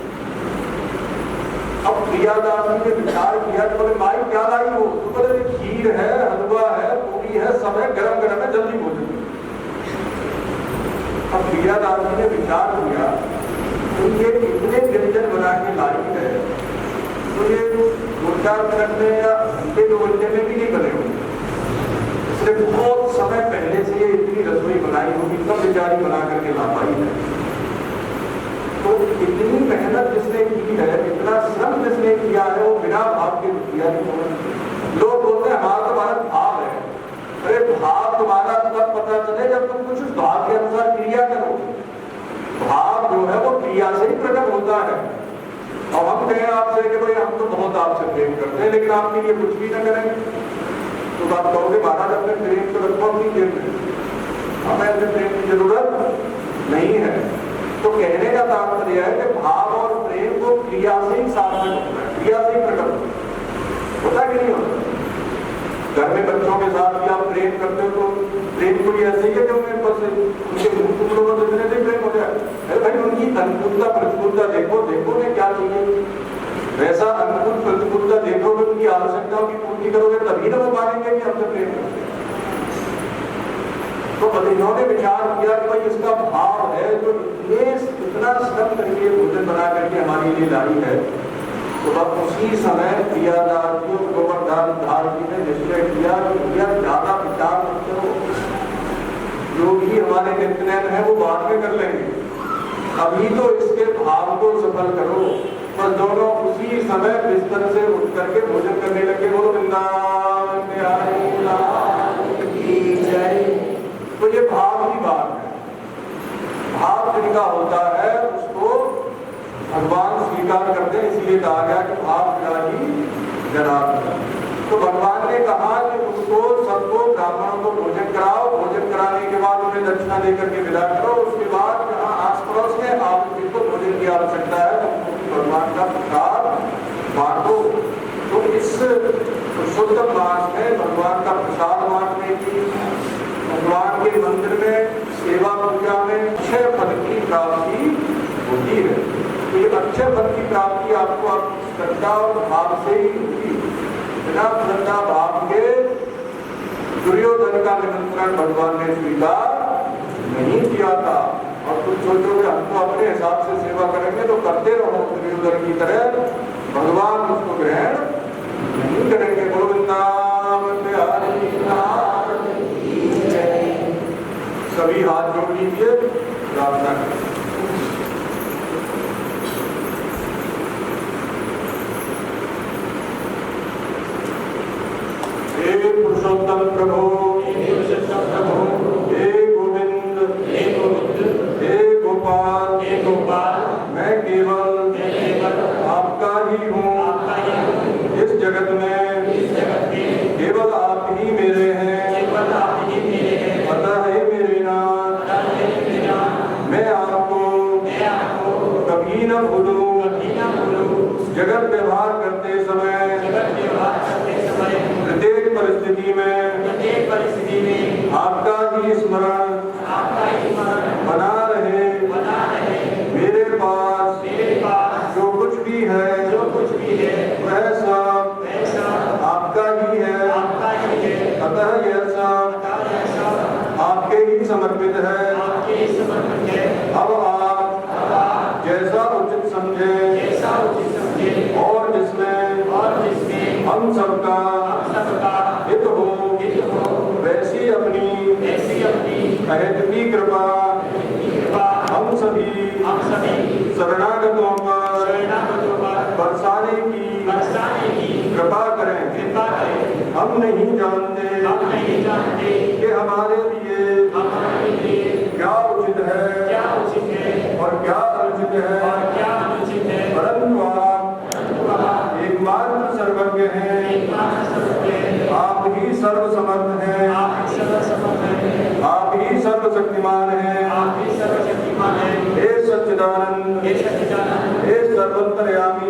अब प्रियादास ने विचार किया, तो बोले माई क्या लाई हो? तो बोले खीर है, हलवा है, पूरी है, सब है, गरम गरम है, जल्दी भोजन। अब प्रियादास ने विचार किया, तो ये इतने व्यंजन बना के लाई है, तो ये 2-4 मिनट में या घंटे 2 घंटे में भी नहीं बने होंगे। इसलिए बहुत समय पहले से ये इतनी रसोई बनाई होगी, तब बेचारी बना करके ला पाई है। तो इतनी मेहनत जिसने की है, इतना श्रम जिसने किया है, वो बिना भाव के किया नहीं। लोग बोलते हैं हमारा तुम्हारा भाव है। अरे भाव तुम्हारा तब पता चले जब तुम कुछ भाव के अनुसार क्रिया करो। भाव जो है वो क्रिया से ही प्रकट होता है। और हम कहें आपसे कि भाई हम तो बहुत आपसे प्रेम करते हैं, लेकिन आपके लिए कुछ भी न करें, तो आप कहोगे महाराज अपने प्रेम को रखो अपनी जेब में, हमें अपने प्रेम की जरूरत नहीं है। तो कहने का तात्पर्य है कि भाव और प्रेम को क्रिया से ही सार्थक होता है, क्रिया से ही प्रकट होता कि नहीं होता? घर में बच्चों के साथ भी आप प्रेम करते हो, तो प्रेम कोई ऐसे ही है कि उनके ऊपर से उनके तुम लोगों से इतने से प्रेम हो जाए? अरे भाई उनकी अनुकूलता प्रतिकूलता देखो, देखो ने क्या चाहिए, वैसा अनुकूल प्रतिकूलता देखोगे, उनकी आवश्यकताओं की पूर्ति करोगे, तभी ना वो मानेंगे कि हमसे प्रेम करते हैं। तो इन्होंने विचार किया कि भाई इसका भाव है जो इतना श्रम करके भोजन बना करके हमारे लिए लाई है। तो बस उसी समय प्रियादास जी और गोवर्धन दास जी ने निश्चय किया कि ज्यादा विचार मत करो, जो भी हमारे नित्यनयन है वो बाद में कर लेंगे, अभी तो इसके भाव को सफल करो। बस दोनों उसी समय बिस्तर से उठ करके भोजन करने लगे। बोलो वृंदावन बिहारी लाल की जय। तो ये भाव की बात है। भाव जिनका होता है उसको भगवान स्वीकार करते हैं, इसलिए कहा गया कि भाव विरागी जनार्दन। तो भगवान ने कहा कि उसको सबको ब्राह्मणों को भोजन कराओ, भोजन कराने के बाद उन्हें दक्षिणा देकर के विदा करो। उसके बाद जहाँ आस पड़ोस में आप जिनको भोजन की आवश्यकता है तो भगवान का प्रसाद बांटो। तो इस शुद्ध मास में भगवान का प्रसाद बांटने की, भगवान के मंदिर में सेवा पूजा में अक्षय फल की प्राप्ति होती है। तो ये अक्षय फल की प्राप्ति आपको आपकी श्रद्धा और भाव से ही होगी। बिना श्रद्धा भाव के दुर्योधन का निमंत्रण भगवान ने स्वीकार नहीं किया था। और तुम सोचो कि हमको अपने हिसाब से सेवा करेंगे तो करते रहो दुर्योधन की तरह, भगवान उसको ग्रहण नहीं करेंगे। गोविंदावन बिहारी लाल की जय। सभी हाथ जोड़ लीजिए, प्रार्थना करें। हे पुरुषोत्तम प्रभु, हे गोविंद, हे गोपाल, मैं केवल आपका ही हूँ। इस जगत में केवल आप ही मेरे हैं। अतः हे मेरे नाथ, मैं आपको कभी न भूलूं। जगत व्यवहार करते समय प्रत्येक परिस्थिति में आपका ही स्मरण बना रहे। मेरे पास जो कुछ भी है समर्पित है। अब आप जैसा उचित समझे और जिसमें हम सबका हित हो वैसी अपनी अहेतुकी कृपा हम सभी शरणागतों पर बरसाने की कृपा करें। हम नहीं जानते कि हमारे लिए क्या उचित है और क्या अनुचित है, परंतु आप एकमात्र सर्वज्ञ हैं, आप ही सर्वसमर्थ हैं, आप ही सर्वशक्तिमान हैं। हे सच्चिदानंद, हे सर्वंतर्यामी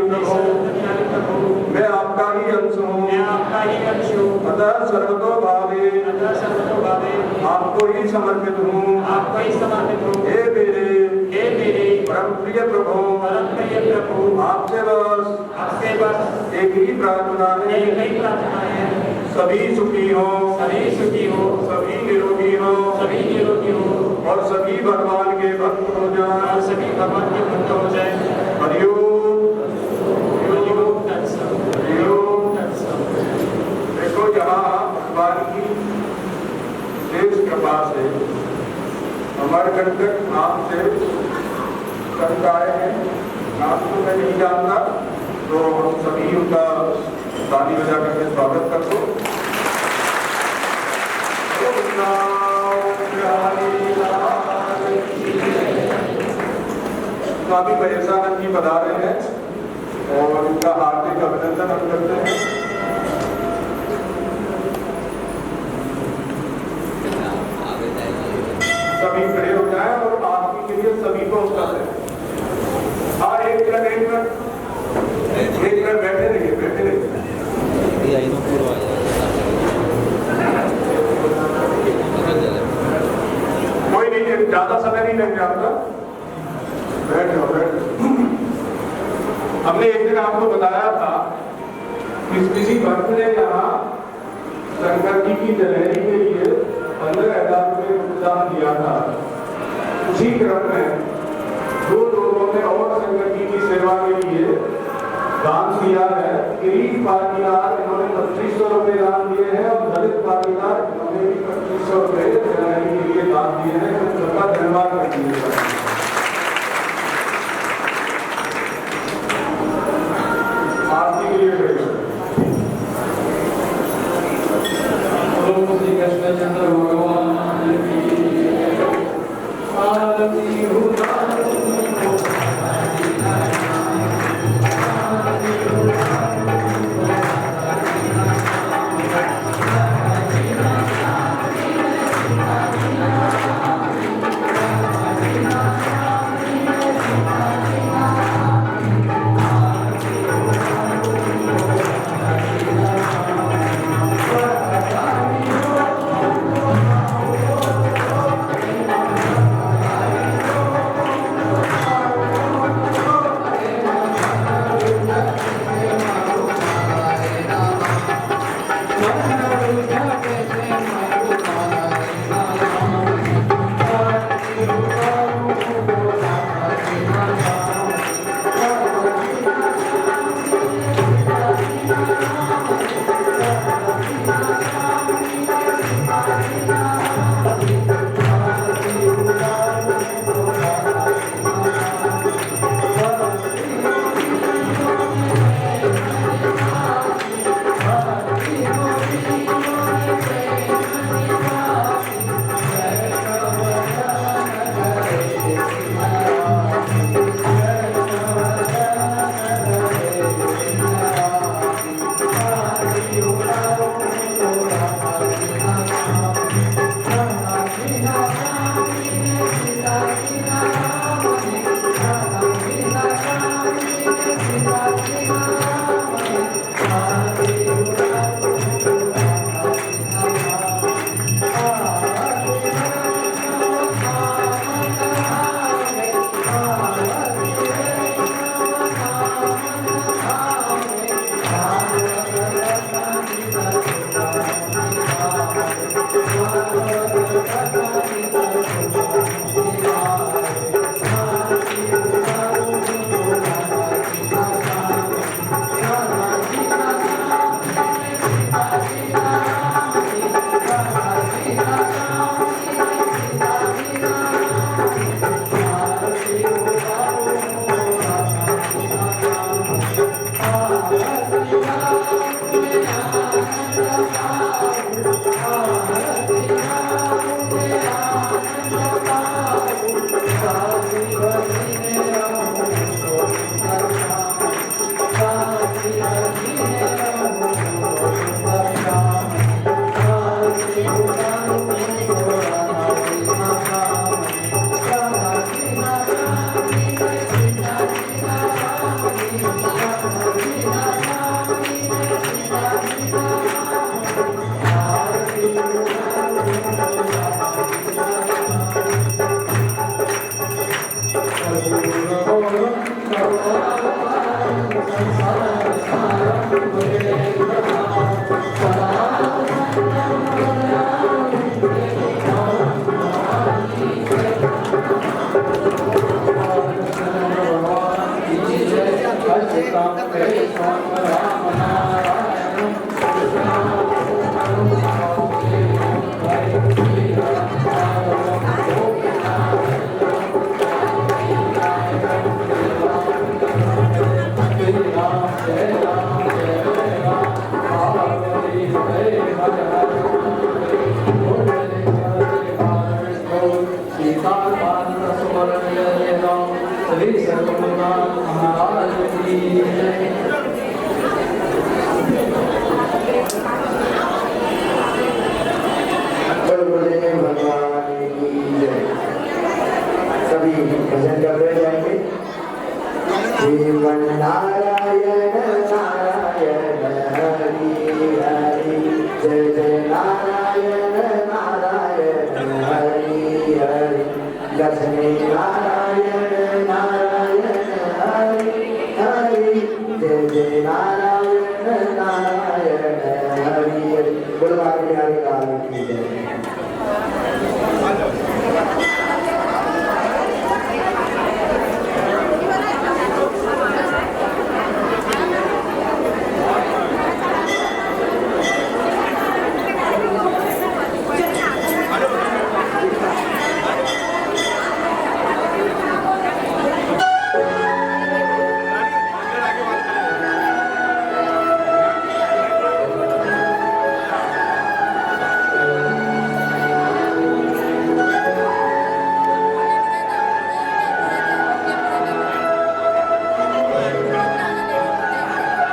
प्रभु, मैं आपका ही अंश हूँ, अतः सर्वतो भावे आपको ही समर्पित हूँ। हे मेरे परम प्रिय प्रभु, आपसे बस एक ही प्रार्थना है, सभी सुखी हो, सभी निरोगी हो और सभी भगवान के भक्त हो जाए। हरिओम। देखो यहाँ भगवान की शेष कृपा से अमरकंटक नाम से संत आए हैं। नाम तो मैं नहीं जानता, तो हम सभी उनका ताली बजा करके स्वागत कर दो। स्वामी महेशानंद जी पधारे हैं और उनका हार्दिक अभिनंदन हम करते हैं। सभी खड़े हो जाए और आपकी के लिए सभी को उसका दें। हाँ, एक मिनट बैठे रहिए। कोई नहीं, ज्यादा समय नहीं लग जाता, बैठ जाओ। हमने एक दिन आपको बताया था कि किसी भक्त ने यहाँ शंकर जी की जलहरी के लिए 15,000 रुपये उपदान दिया था। उसी क्रम में 2 लोगों ने और शंकर जी की सेवा के लिए दान दिया है। गिरीश पाटीदार इन्होंने 2500 रुपये दान दिए हैं और दलित पाटीदार इन्होंने भी 2500 रुपये जलहरी के लिए दान दिए हैं। तो सबका धन्यवाद कर दीजिएगा। आरती के लिए श्री कृष्ण चंद्र भगवान की आरती हो। गुरुदेव भगवान की जय। सभी भजन करते जाएंगे। जीवन नारायण नारायण हरि हरि, जय जय नारायण नारायण हरि हरि, लक्ष्मी नारायण